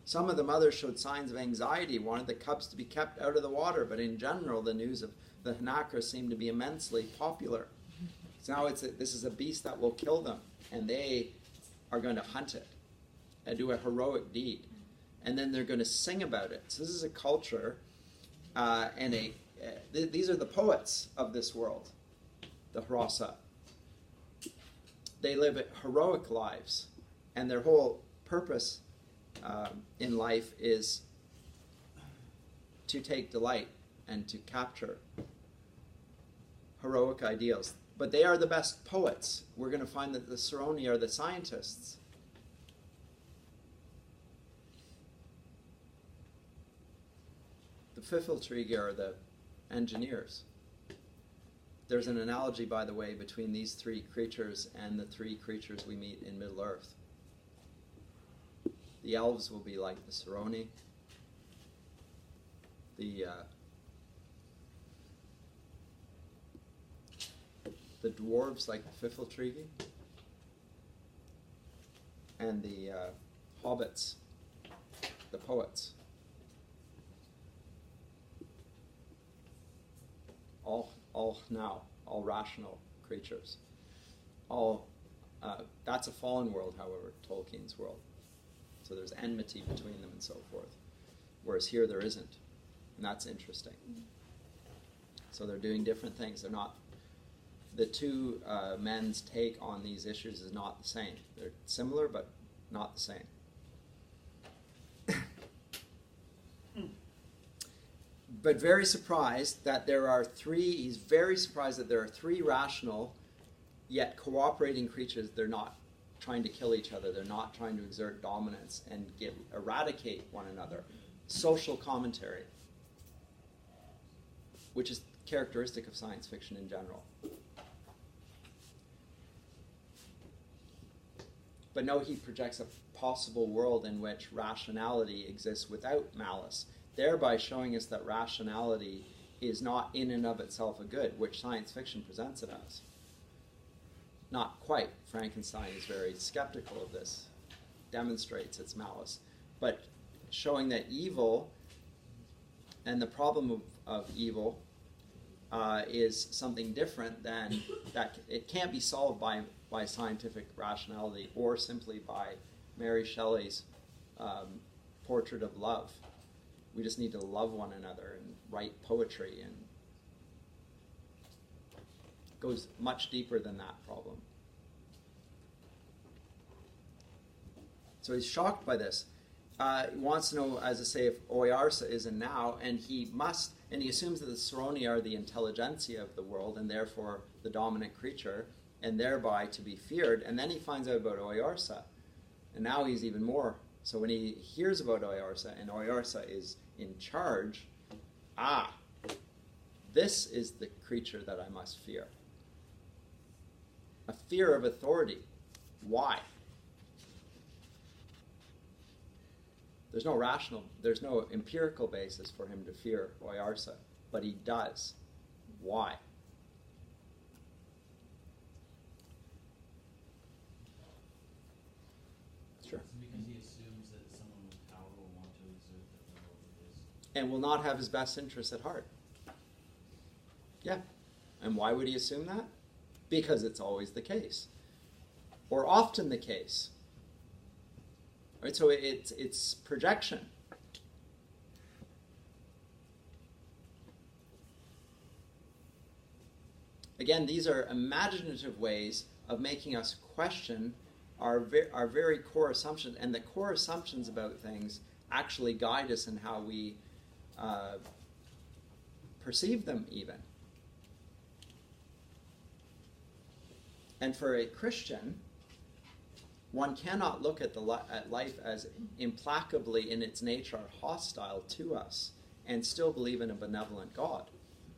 Some of the mothers showed signs of anxiety, wanted the cubs to be kept out of the water, but in general the news of the Hanakra seemed to be immensely popular. So now this is a beast that will kill them, and they are going to hunt it and do a heroic deed. And then they're going to sing about it. So this is a culture, these are the poets of this world, the Rasa. They live heroic lives, and their whole purpose in life is to take delight and to capture heroic ideals. But they are the best poets. We're going to find that the Saroni are the scientists. The Fifiltrigi are the engineers. There's an analogy, by the way, between these three creatures and the three creatures we meet in Middle-earth. The elves will be like the Saroni. The dwarves like the Fifiltrigi. And the hobbits, the poets. All rational creatures. That's a fallen world, however, Tolkien's world. So there's enmity between them and so forth. Whereas here there isn't. And that's interesting. So they're doing different things. They're not, the two men's take on these issues is not the same. They're similar, but not the same. But very surprised that he's very surprised that there are three rational, yet cooperating creatures. They're not trying to kill each other. They're not trying to exert dominance and eradicate one another. Social commentary, which is characteristic of science fiction in general. But no, he projects a possible world in which rationality exists without malice, thereby showing us that rationality is not in and of itself a good, which science fiction presents it as. Not quite. Frankenstein is very skeptical of this, demonstrates its malice. But showing that evil and the problem of evil is something different than that. It can't be solved by scientific rationality or simply by Mary Shelley's portrait of love. We just need to love one another and write poetry, and it goes much deeper than that problem. So he's shocked by this. He wants to know, as I say, if Oyarsa is in now, and he assumes that the Saroni are the intelligentsia of the world, and therefore the dominant creature, and thereby to be feared. And then he finds out about Oyarsa, and now he's even more. So when he hears about Oyarsa, and Oyarsa is in charge, this is the creature that I must fear. A fear of authority. Why? There's no empirical basis for him to fear Oyarsa, but he does. Why? Sure. It's because he assumes that someone with power will want to exert that will over his. And will not have his best interests at heart. Yeah. And why would he assume that? Because it's always the case. Or often the case. Right? So it's projection. Again, these are imaginative ways of making us question our very core assumptions, and the core assumptions about things actually guide us in how we perceive them even. And for a Christian, one cannot look at life as implacably in its nature hostile to us and still believe in a benevolent God,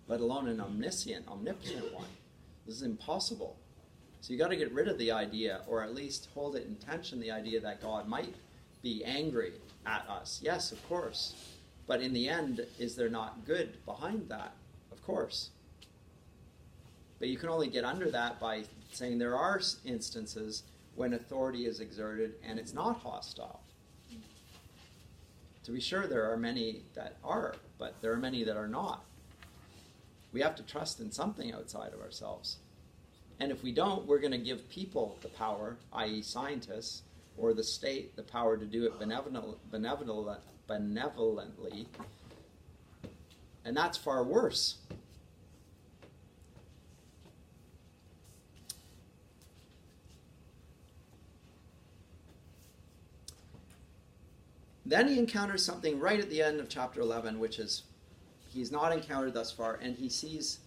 let alone an omniscient, omnipotent one. This is impossible. So you've got to get rid of the idea, or at least hold it in tension, the idea that God might be angry at us. Yes, of course. But in the end, is there not good behind that? Of course. But you can only get under that by saying there are instances when authority is exerted and it's not hostile. To be sure, there are many that are, but there are many that are not. We have to trust in something outside of ourselves. And if we don't, we're going to give people the power, i.e. scientists, or the state the power to do it benevolently. And that's far worse. Then he encounters something right at the end of chapter 11, which is he's not encountered thus far, and he sees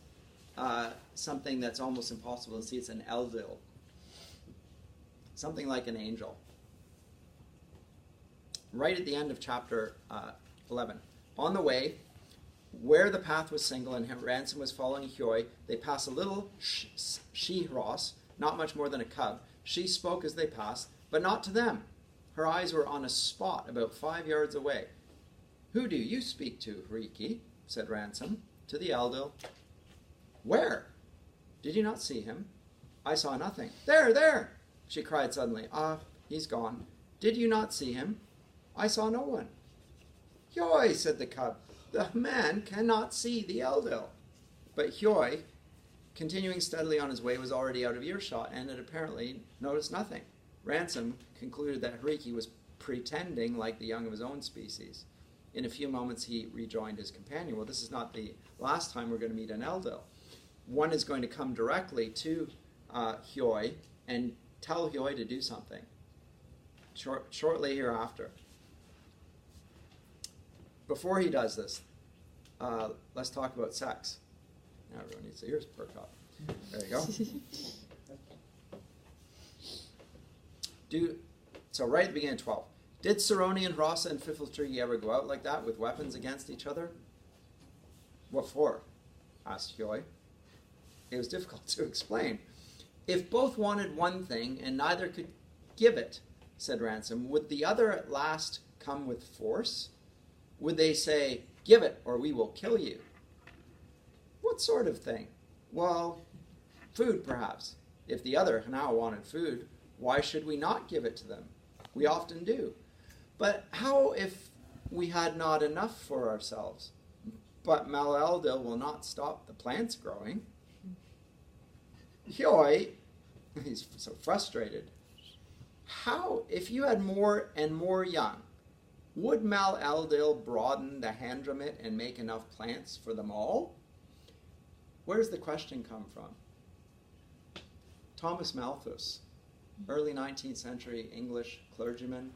something that's almost impossible to see. It's an Eldil, something like an angel. Right at the end of chapter 11. On the way, where the path was single and Ransom was following Hyoy, they pass a little she-horse, not much more than a cub. She spoke as they passed, but not to them. Her eyes were on a spot about 5 yards away. "Who do you speak to, Hriki?" said Ransom. "To the Eldil." "Where? Did you not see him?" "I saw nothing." "There, there!" she cried suddenly. "Ah, he's gone. Did you not see him?" "I saw no one." "Hjoi," said the cub, "the man cannot see the Eldil." But Hjoi, continuing steadily on his way, was already out of earshot and had apparently noticed nothing. Ransom concluded that Hriki was pretending like the young of his own species. In a few moments he rejoined his companion. Well, this is not the last time we're going to meet an Eldil. One is going to come directly to Hjoi and tell Hjoi to do something shortly hereafter. Before he does this, let's talk about sex. Now everyone needs their ears perk up. There you go. So right at the beginning of 12. Did Saroni and Hrassa and Fifiltrigi ever go out like that with weapons against each other? What for? Asked Hjoi. It was difficult to explain. If both wanted one thing and neither could give it, said Ransom, would the other at last come with force? Would they say, "Give it or we will kill you"? What sort of thing? Well, food perhaps. If the other now wanted food, why should we not give it to them? We often do. But how if we had not enough for ourselves? But Mal-Eldil will not stop the plants growing. Hjoi, he's so frustrated. How, if you had more and more young, would Mal-Eldil broaden the Handramit and make enough plants for them all? Where does the question come from? Thomas Malthus, early 19th century English clergyman,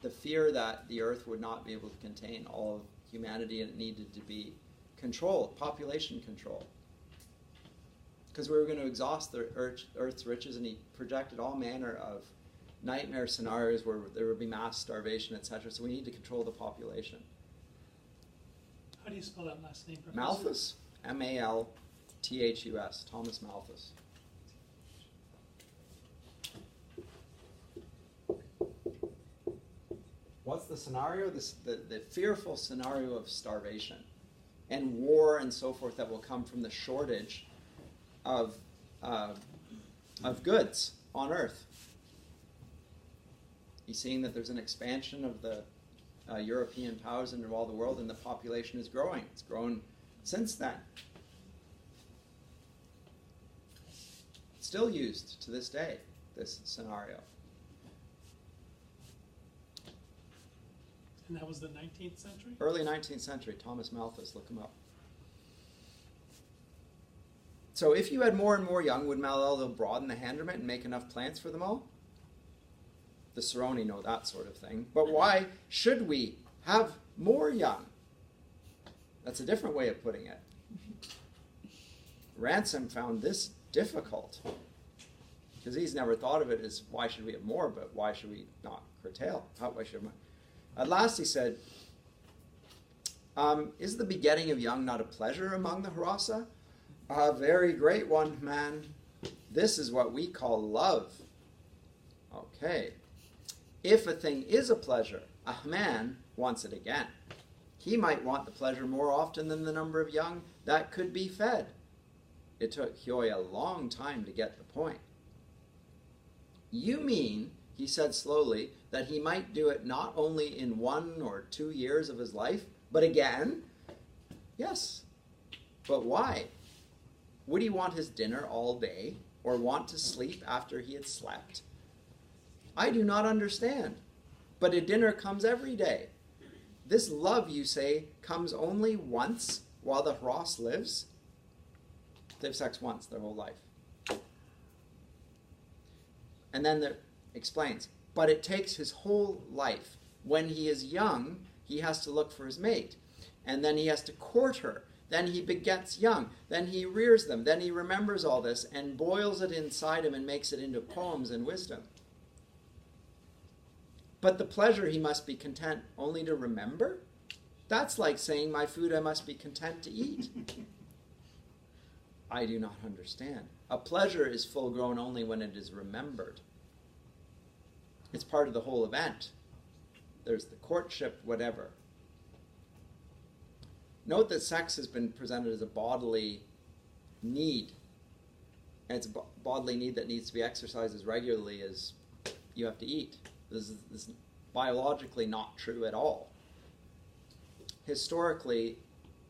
the fear that the earth would not be able to contain all of humanity and it needed to be controlled, population control. Because we were going to exhaust the earth's riches, and he projected all manner of nightmare scenarios where there would be mass starvation, etc. So we need to control the population. How do you spell that last name, Professor? Malthus, Malthus, Thomas Malthus. What's the scenario? The fearful scenario of starvation and war and so forth that will come from the shortage of goods on Earth. He's seeing that there's an expansion of the European powers into all the world, and the population is growing. It's grown since then. It's still used to this day, this scenario. And that was the 19th century? Early 19th century, Thomas Malthus, look him up. So if you had more and more young, would Mal-Eldil broaden the Handramit and make enough plants for them all? The Saroni know that sort of thing. But why should we have more young? That's a different way of putting it. Ransom found this difficult, because he's never thought of it as why should we have more, but why should we not curtail? Why should we? At last he said, is the begetting of young not a pleasure among the Hrassa? A very great one, man. This is what we call love. Okay. If a thing is a pleasure, a man wants it again. He might want the pleasure more often than the number of young that could be fed. It took Hjoi a long time to get the point. You mean, he said slowly, that he might do it not only in 1 or 2 years of his life, but again? Yes. But why? Would he want his dinner all day, or want to sleep after he had slept? I do not understand. But a dinner comes every day. This love, you say, comes only once while the Hross lives? They have sex once their whole life. And then it explains, but it takes his whole life. When he is young, he has to look for his mate. And then he has to court her. Then he begets young. Then he rears them. Then he remembers all this and boils it inside him and makes it into poems and wisdom. But the pleasure he must be content only to remember? That's like saying, my food I must be content to eat. I do not understand. A pleasure is full grown only when it is remembered. It's part of the whole event. There's the courtship, whatever. Note that sex has been presented as a bodily need. And it's a bodily need that needs to be exercised as regularly as you have to eat. This is biologically not true at all. Historically,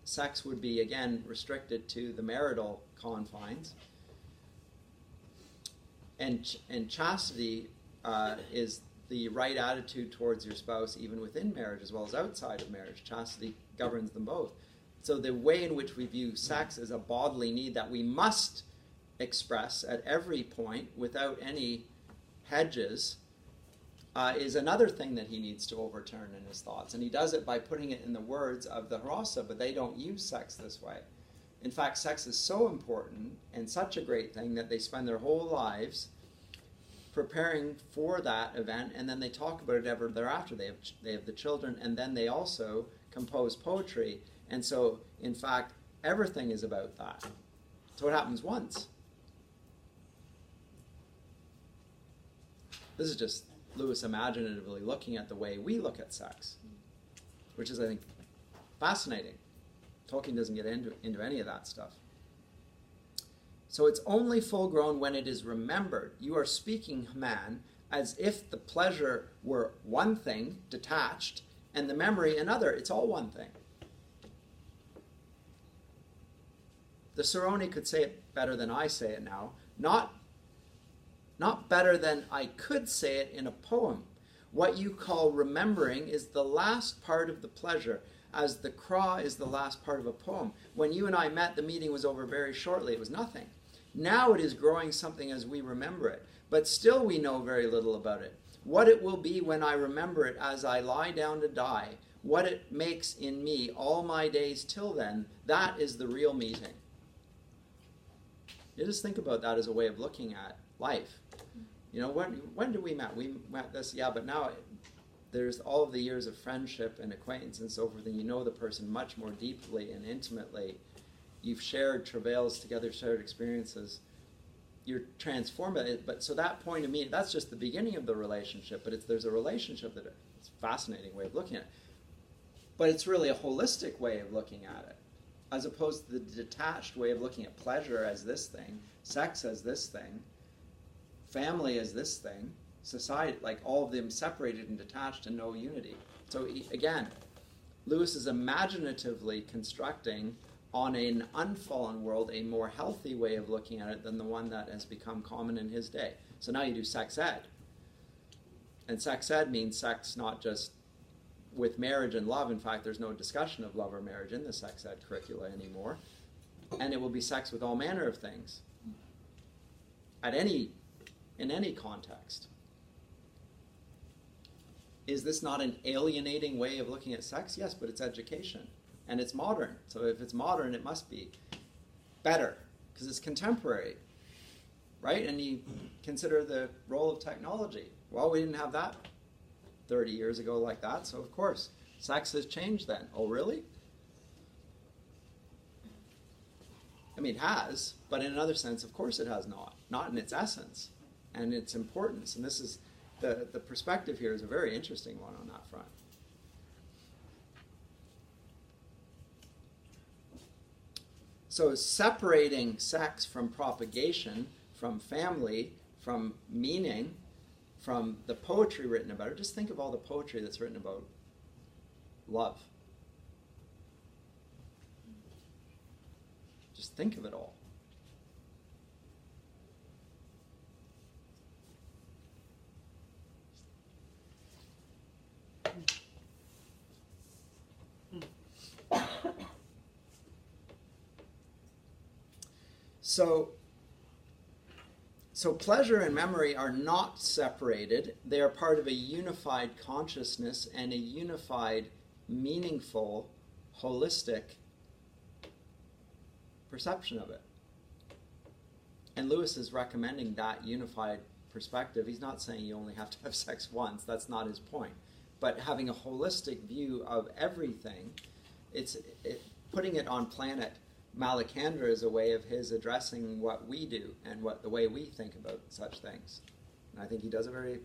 sex would be, again, restricted to the marital confines. And chastity is the right attitude towards your spouse, even within marriage as well as outside of marriage. Chastity governs them both. So the way in which we view sex as a bodily need that we must express at every point without any hedges is another thing that he needs to overturn in his thoughts. And he does it by putting it in the words of the Harasa, but they don't use sex this way. In fact, sex is so important and such a great thing that they spend their whole lives preparing for that event, and then they talk about it ever thereafter. They have the children, and then they also compose poetry. And so, in fact, everything is about that. So it happens once. This is just Lewis imaginatively looking at the way we look at sex, which is, I think, fascinating. Tolkien doesn't get into any of that stuff. So it's only full-grown when it is remembered. You are speaking, man, as if the pleasure were one thing, detached, and the memory another. It's all one thing. The Saroni could say it better than I say it now. Not better than I could say it in a poem. What you call remembering is the last part of the pleasure, as the craw is the last part of a poem. When you and I met, the meeting was over very shortly. It was nothing. Now it is growing something as we remember it, but still we know very little about it. What it will be when I remember it as I lie down to die, what it makes in me all my days till then, that is the real meeting. You just think about that as a way of looking at life. You know, when did we met? We met this, yeah, but now there's all of the years of friendship and acquaintance and so forth, and you know the person much more deeply and intimately. You've shared travails together, shared experiences. You're transformed. But so that point of meeting, that's just the beginning of the relationship, but there's a relationship that it's a fascinating way of looking at it. But it's really a holistic way of looking at it, as opposed to the detached way of looking at pleasure as this thing, sex as this thing, family as this thing, society, like all of them separated and detached and no unity. So again, Lewis is imaginatively constructing on an unfallen world a more healthy way of looking at it than the one that has become common in his day. So now you do sex ed. And sex ed means sex not just with marriage and love. In fact, there's no discussion of love or marriage in the sex ed curricula anymore. And it will be sex with all manner of things in any context. Is this not an alienating way of looking at sex? Yes, but it's education. And it's modern. So if it's modern, it must be better, because it's contemporary, right? And you consider the role of technology. Well, we didn't have that 30 years ago like that, so of course, sex has changed then. Oh, really? I mean, it has, but in another sense, of course it has not in its essence and its importance. And this is, the perspective here is a very interesting one on that front. So separating sex from propagation, from family, from meaning, from the poetry written about it. Just think of all the poetry that's written about love. Just think of it all. So pleasure and memory are not separated. They are part of a unified consciousness and a unified, meaningful, holistic perception of it. And Lewis is recommending that unified perspective. He's not saying you only have to have sex once. That's not his point. But having a holistic view of everything, putting it on planet Malacandra is a way of his addressing what we do and the way we think about such things. And I think he does a very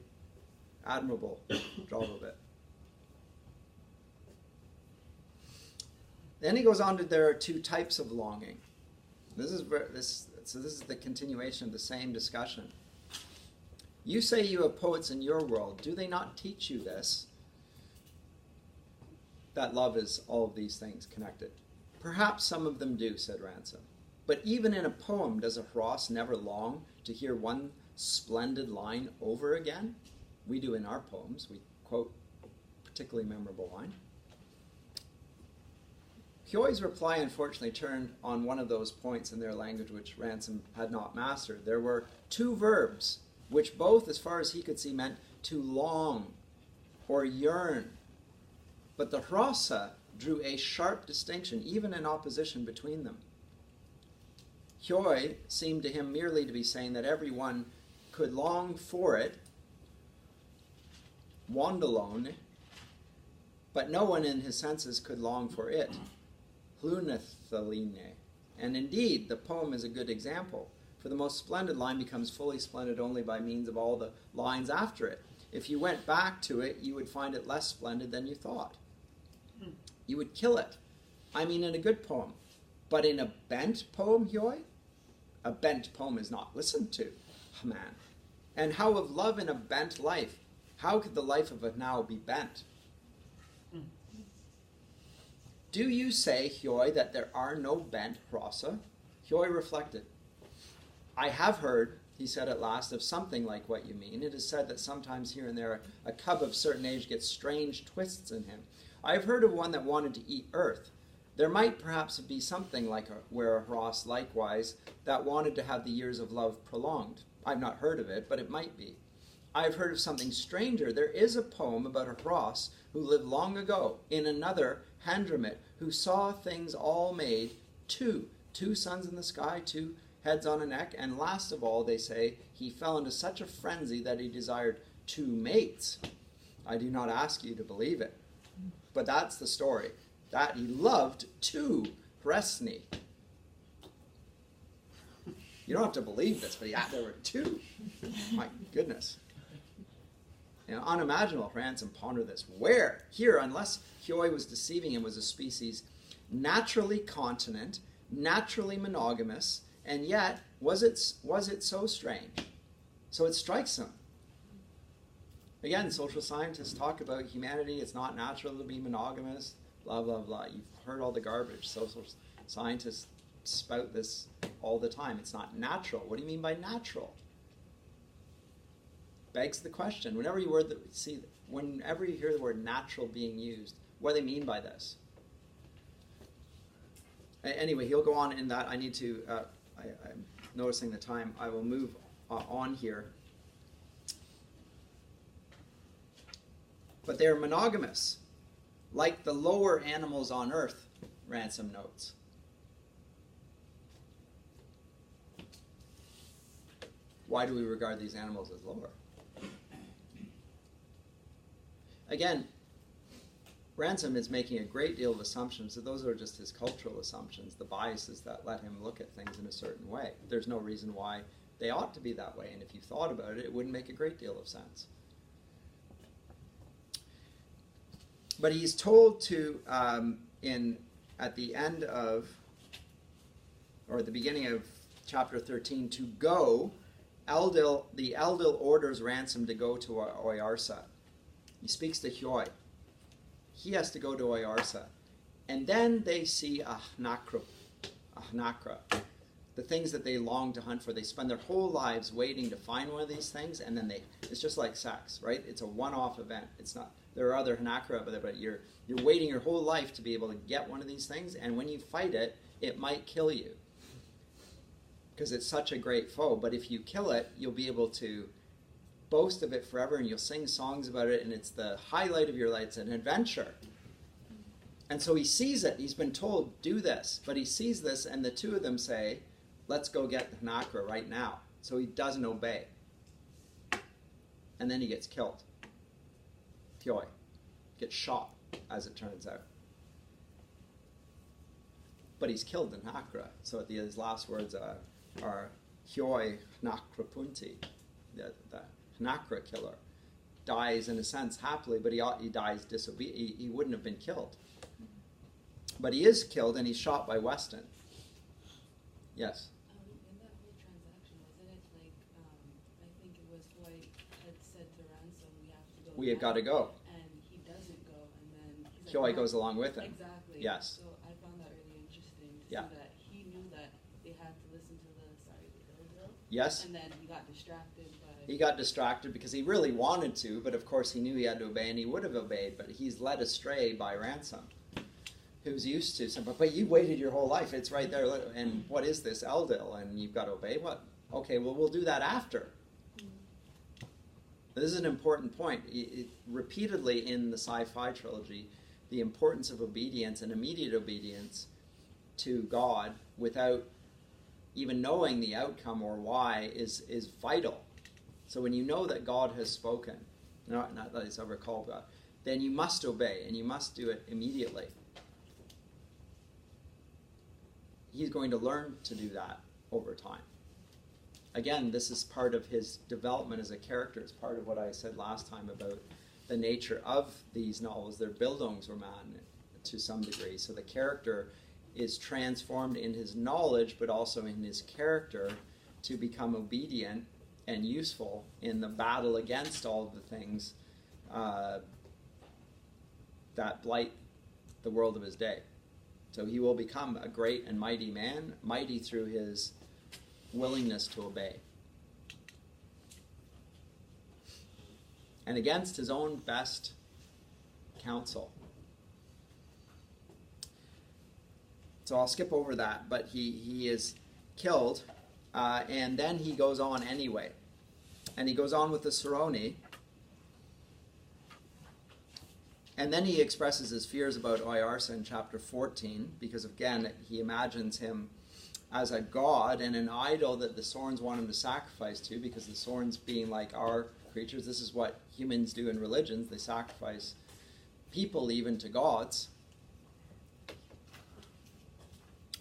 admirable job of it. Then he goes on to there are two types of longing. This is the continuation of the same discussion. You say you have poets in your world. Do they not teach you this? That love is all of these things connected. Perhaps some of them do, said Ransom. But even in a poem, does a Hross never long to hear one splendid line over again? We do in our poems. We quote a particularly memorable line. Hyoi's reply, unfortunately, turned on one of those points in their language which Ransom had not mastered. There were two verbs, which both, as far as he could see, meant to long or yearn. But the Hrossa drew a sharp distinction, even in opposition between them. Hyoi seemed to him merely to be saying that everyone could long for it, wandalone, but no one in his senses could long for it, hlunathaline. And indeed, the poem is a good example, for the most splendid line becomes fully splendid only by means of all the lines after it. If you went back to it, you would find it less splendid than you thought. You would kill it. I mean, in a good poem. But in a bent poem, Hyoi, a bent poem is not listened to, man. And how of love in a bent life? How could the life of a now be bent? Do you say, Hyoi, that there are no bent Hrossa? Hyoi reflected. I have heard, he said at last, of something like what you mean. It is said that sometimes here and there a cub of certain age gets strange twists in him. I have heard of one that wanted to eat earth. There might perhaps be something like where a Hross likewise that wanted to have the years of love prolonged. I've not heard of it, but it might be. I have heard of something stranger. There is a poem about a Hross who lived long ago in another Handramit who saw things all made, two suns in the sky, two heads on a neck, and last of all, they say, he fell into such a frenzy that he desired two mates. I do not ask you to believe it, but that's the story. That he loved two Hresni. You don't have to believe this, but there were two. My goodness. Unimaginable. Ransom pondered this. Where? Here, unless Hyoi was deceiving him, was a species naturally continent, naturally monogamous, and yet was it so strange? So it strikes him. Again, social scientists talk about humanity. It's not natural to be monogamous. Blah, blah, blah. You've heard all the garbage. Social scientists spout this all the time. It's not natural. What do you mean by natural? Begs the question. Whenever you hear the word natural being used, what do they mean by this? Anyway, he'll go on in that. I need to, I'm noticing the time. I will move on here. But they're monogamous, like the lower animals on earth, Ransom notes. Why do we regard these animals as lower? Again, Ransom is making a great deal of assumptions, so those are just his cultural assumptions, the biases that let him look at things in a certain way. There's no reason why they ought to be that way, and if you thought about it, it wouldn't make a great deal of sense. But he's told to, at the end of, or at the beginning of chapter 13, to go. The Eldil orders Ransom to go to Oyarsa. He speaks to Hyoi. He has to go to Oyarsa. And then they see a Hnakra, the things that they long to hunt for. They spend their whole lives waiting to find one of these things, and then it's just like sex, right? It's a one-off event. It's not. There are other Hnakra, but you're waiting your whole life to be able to get one of these things, and when you fight it, it might kill you because it's such a great foe. But if you kill it, you'll be able to boast of it forever, and you'll sing songs about it, and it's the highlight of your life. It's an adventure. And so he sees it. He's been told, do this. But he sees this, and the two of them say, let's go get the Hnakra right now. So he doesn't obey. And then he gets killed. Hyoi gets shot, as it turns out. But he's killed in Hnakra. So his last words are Hyoi Hnakrapunti, the Hnakra killer. dies in a sense happily, but he dies disobedient. He wouldn't have been killed. But he is killed, and he's shot by Weston. Yes? In that whole transaction, wasn't it like, I think it was Floyd had said to Ransom, we have to go. We have now," got to go. And he doesn't go, and then he's Joy like, "No." goes along with him. Exactly. Yes. So I found that really interesting to Yeah. see that he knew that they had to listen to the ill bill. Yes. And then he got distracted by. He got distracted because he really wanted to, but of course he knew he had to obey, and he would have obeyed, but he's led astray by Ransom, who's used to something. But you waited your whole life. It's right there. And what is this, Eldil? And you've got to obey what? Okay, well, we'll do that after. This is an important point. Repeatedly in the sci-fi trilogy, the importance of obedience and immediate obedience to God without even knowing the outcome or why is vital. So when you know that God has spoken, not that he's ever called God, then you must obey, and you must do it immediately. He's going to learn to do that over time. Again, this is part of his development as a character. It's part of what I said last time about the nature of these novels. They're Bildungsroman to some degree. So the character is transformed in his knowledge, but also in his character to become obedient and useful in the battle against all of the things that blight the world of his day. So he will become a great and mighty man, mighty through his willingness to obey. And against his own best counsel. So I'll skip over that, but he is killed, and then he goes on anyway. And he goes on with the Saroni. And then he expresses his fears about Oyarsa in chapter 14, because again, he imagines him as a god and an idol that the Sorns want him to sacrifice to, because the Sorns, being like our creatures, this is what humans do in religions. They sacrifice people even to gods.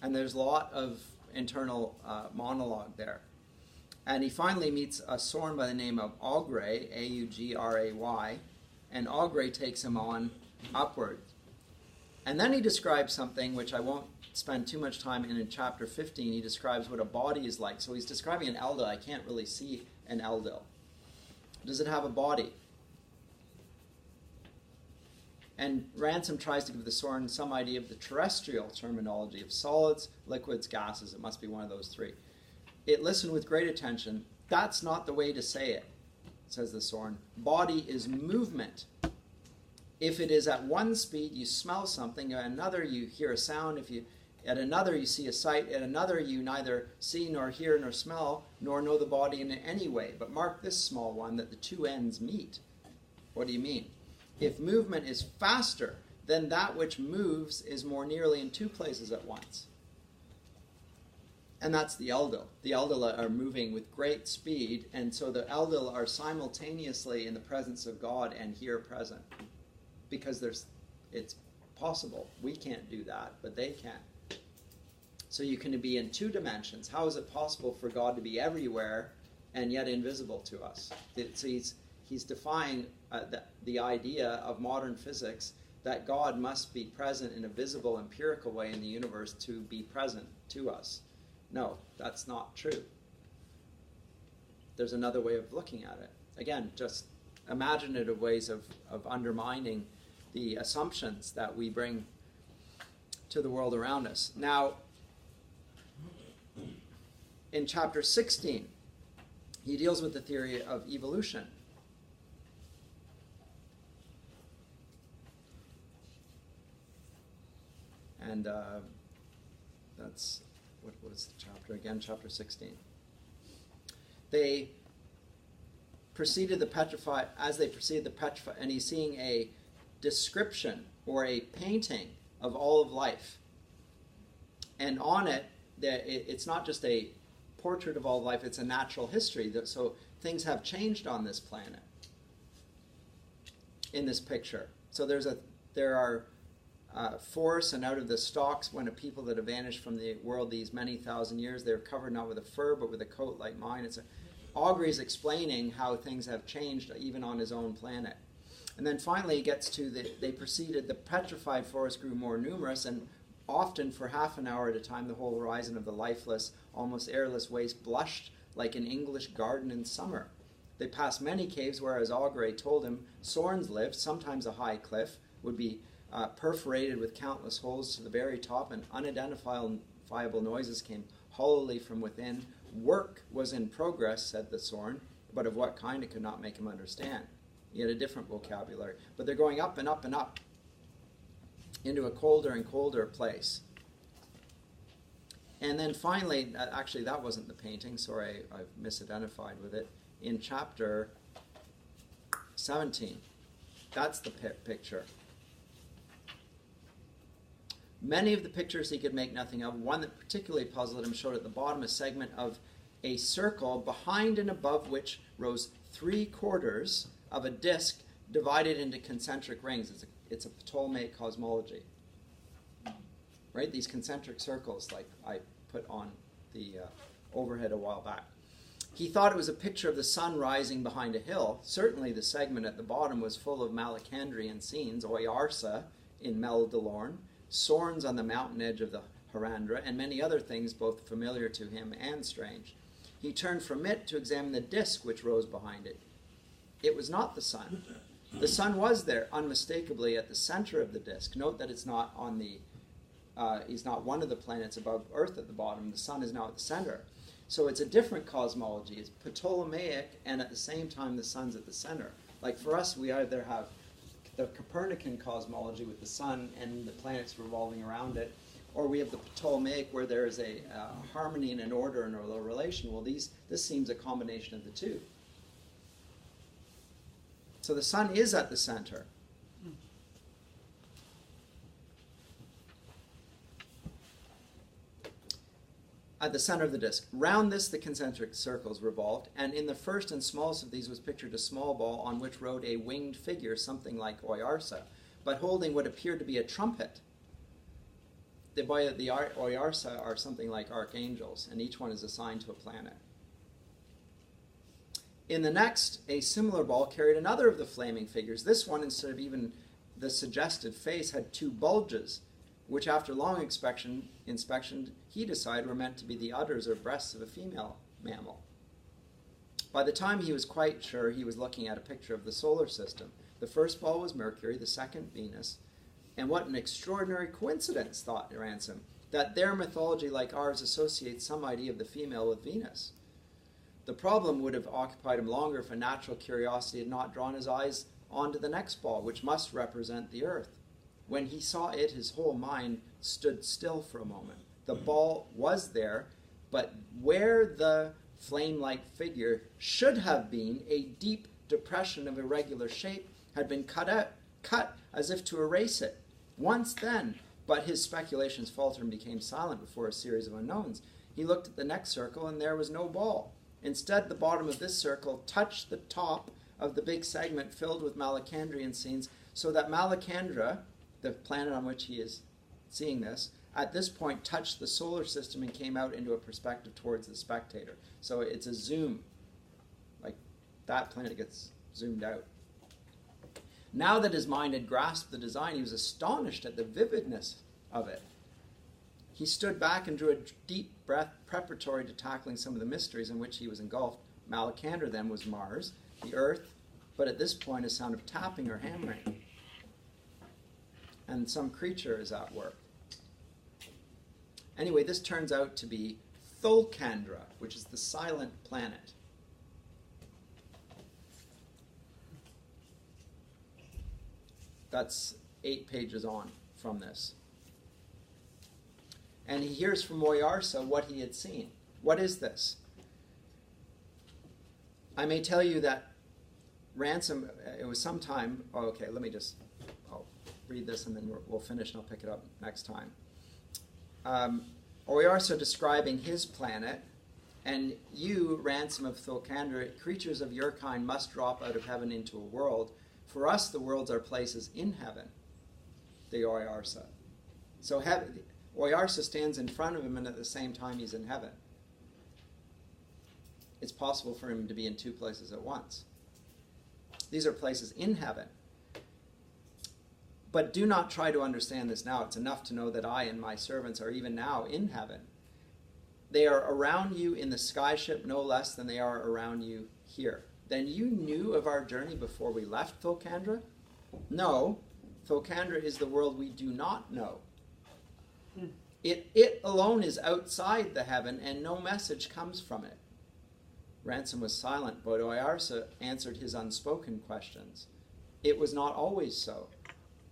And there's a lot of internal monologue there. And he finally meets a Sorn by the name of Augray, A-U-G-R-A-Y, and Augray takes him on upward. And then he describes something which I won't spend too much time in chapter 15. He describes what a body is like. So he's describing an Eldil. I can't really see an Eldil. Does it have a body? And Ransom tries to give the Sorn some idea of the terrestrial terminology of solids, liquids, gases. It must be one of those three. It listened with great attention. That's not the way to say it, says the Sorn. Body is movement. If it is at one speed, you smell something. At another, you hear a sound. At another, you see a sight. At another, you neither see nor hear nor smell, nor know the body in any way. But mark this small one, that the two ends meet. What do you mean? If movement is faster, then that which moves is more nearly in two places at once. And that's the Eldil. The Eldil are moving with great speed, and so the Eldil are simultaneously in the presence of God and here present. Because it's possible. We can't do that, but they can. So you can be in two dimensions. How is it possible for God to be everywhere and yet invisible to us? So he's defying the idea of modern physics that God must be present in a visible, empirical way in the universe to be present to us. No, that's not true. There's another way of looking at it. Again, just imaginative ways of undermining the assumptions that we bring to the world around us. Now, in chapter 16, he deals with the theory of evolution. And that's, what was the chapter again? Chapter 16. They proceeded the petrified, as they proceeded the petrified, and he's seeing a description or a painting of all of life. And on it, it's not just a portrait of all of life, it's a natural history. So things have changed on this planet in this picture. So there are forests, and out of the stalks went a people that have vanished from the world these many thousand years. They're covered not with a fur, but with a coat like mine. Augury is explaining how things have changed even on his own planet. And then finally he gets to they proceeded, the petrified forest grew more numerous, and often for half an hour at a time the whole horizon of the lifeless, almost airless waste blushed like an English garden in summer. They passed many caves where, as Augury told him, Sorns lived. Sometimes a high cliff would be perforated with countless holes to the very top, and unidentifiable noises came hollowly from within. Work was in progress, said the Sorn, but of what kind it could not make him understand. He had a different vocabulary. But they're going up and up and up into a colder and colder place. And then finally, actually that wasn't the painting, sorry, I've misidentified with it. In chapter 17, that's the picture. Many of the pictures he could make nothing of. One that particularly puzzled him showed at the bottom a segment of a circle behind and above which rose 3/4 of a disc divided into concentric rings. It's a Ptolemaic cosmology. Right? These concentric circles, like I put on the overhead a while back. He thought it was a picture of the sun rising behind a hill. Certainly the segment at the bottom was full of Malacandrian scenes, Oyarsa in Mel Delorme, Sorns on the mountain edge of the Harandra, and many other things both familiar to him and strange. He turned from it to examine the disk which rose behind it. It was not the sun. The sun was there, unmistakably, at the center of the disk. Note that it's not on the, he's not one of the planets above Earth at the bottom. The sun is now at the center. So it's a different cosmology. It's Ptolemaic, and at the same time the sun's at the center. Like for us, we either have the Copernican cosmology with the sun and the planets revolving around it, or we have the Ptolemaic where there is a harmony and an order and a relation. Well, this seems a combination of the two. So the sun is at the center. At the center of the disk. Round this the concentric circles revolved, and in the first and smallest of these was pictured a small ball on which rode a winged figure, something like Oyarsa, but holding what appeared to be a trumpet. The Oyarsa are something like archangels, and each one is assigned to a planet. In the next, a similar ball carried another of the flaming figures. This one, instead of even the suggested face, had two bulges, which after long inspection, he decided were meant to be the udders or breasts of a female mammal. By the time he was quite sure, he was looking at a picture of the solar system. The first ball was Mercury, the second Venus. And what an extraordinary coincidence, thought Ransom, that their mythology, like ours, associates some idea of the female with Venus. The problem would have occupied him longer if a natural curiosity had not drawn his eyes onto the next ball, which must represent the Earth. When he saw it, his whole mind stood still for a moment. The ball was there, but where the flame-like figure should have been, a deep depression of irregular shape had been cut as if to erase it. Once then, but his speculations faltered and became silent before a series of unknowns. He looked at the next circle, and there was no ball. Instead, the bottom of this circle touched the top of the big segment filled with Malacandrian scenes, so that Malacandra, the planet on which he is seeing this, at this point touched the solar system and came out into a perspective towards the spectator. So it's a zoom. Like that planet gets zoomed out. Now that his mind had grasped the design, he was astonished at the vividness of it. He stood back and drew a deep breath preparatory to tackling some of the mysteries in which he was engulfed. Malacandra then was Mars, the Earth, but at this point a sound of tapping or hammering. And some creature is at work. Anyway, this turns out to be Thulcandra, which is the silent planet. That's 8 pages on from this. And he hears from Oyarsa what he had seen. What is this? I may tell you that Ransom, it was sometime, okay, let me just, I'll read this and then we'll finish and I'll pick it up next time. Oyarsa describing his planet, and you, Ransom of Thulcandra, creatures of your kind must drop out of heaven into a world. For us, the worlds are places in heaven, the Oyarsa. So Oyarsa stands in front of him, and at the same time he's in heaven. it's possible for him to be in two places at once. These are places in heaven. But do not try to understand this now. It's enough to know that I and my servants are even now in heaven. They are around you in the skyship no less than they are around you here. Then you knew of our journey before we left Thulkandra? No, Thulkandra is the world we do not know. It alone is outside the heaven, and no message comes from it. Ransom was silent, but Oyarsa answered his unspoken questions. It was not always so.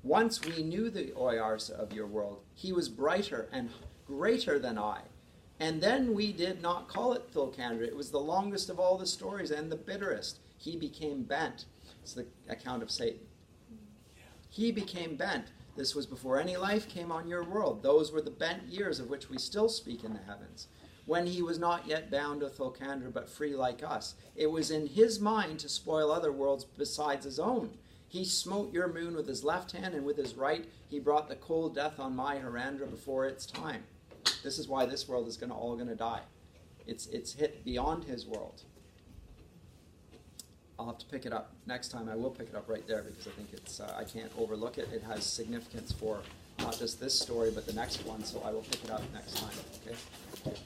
Once we knew the Oyarsa of your world. He was brighter and greater than I. And then we did not call it Thulkandra. It was the longest of all the stories and the bitterest. He became bent. It's the account of Satan. He became bent. This was before any life came on your world. Those were the bent years of which we still speak in the heavens. When he was not yet bound to Thulkandra, but free like us. It was in his mind to spoil other worlds besides his own. He smote your moon with his left hand, and with his right he brought the cold death on my Harandra before its time. This is why this world is all going to die. It's hit beyond his world. I'll have to pick it up next time. I will pick it up right there because I think I can't overlook it. It has significance for not just this story but the next one, so I will pick it up next time. Okay.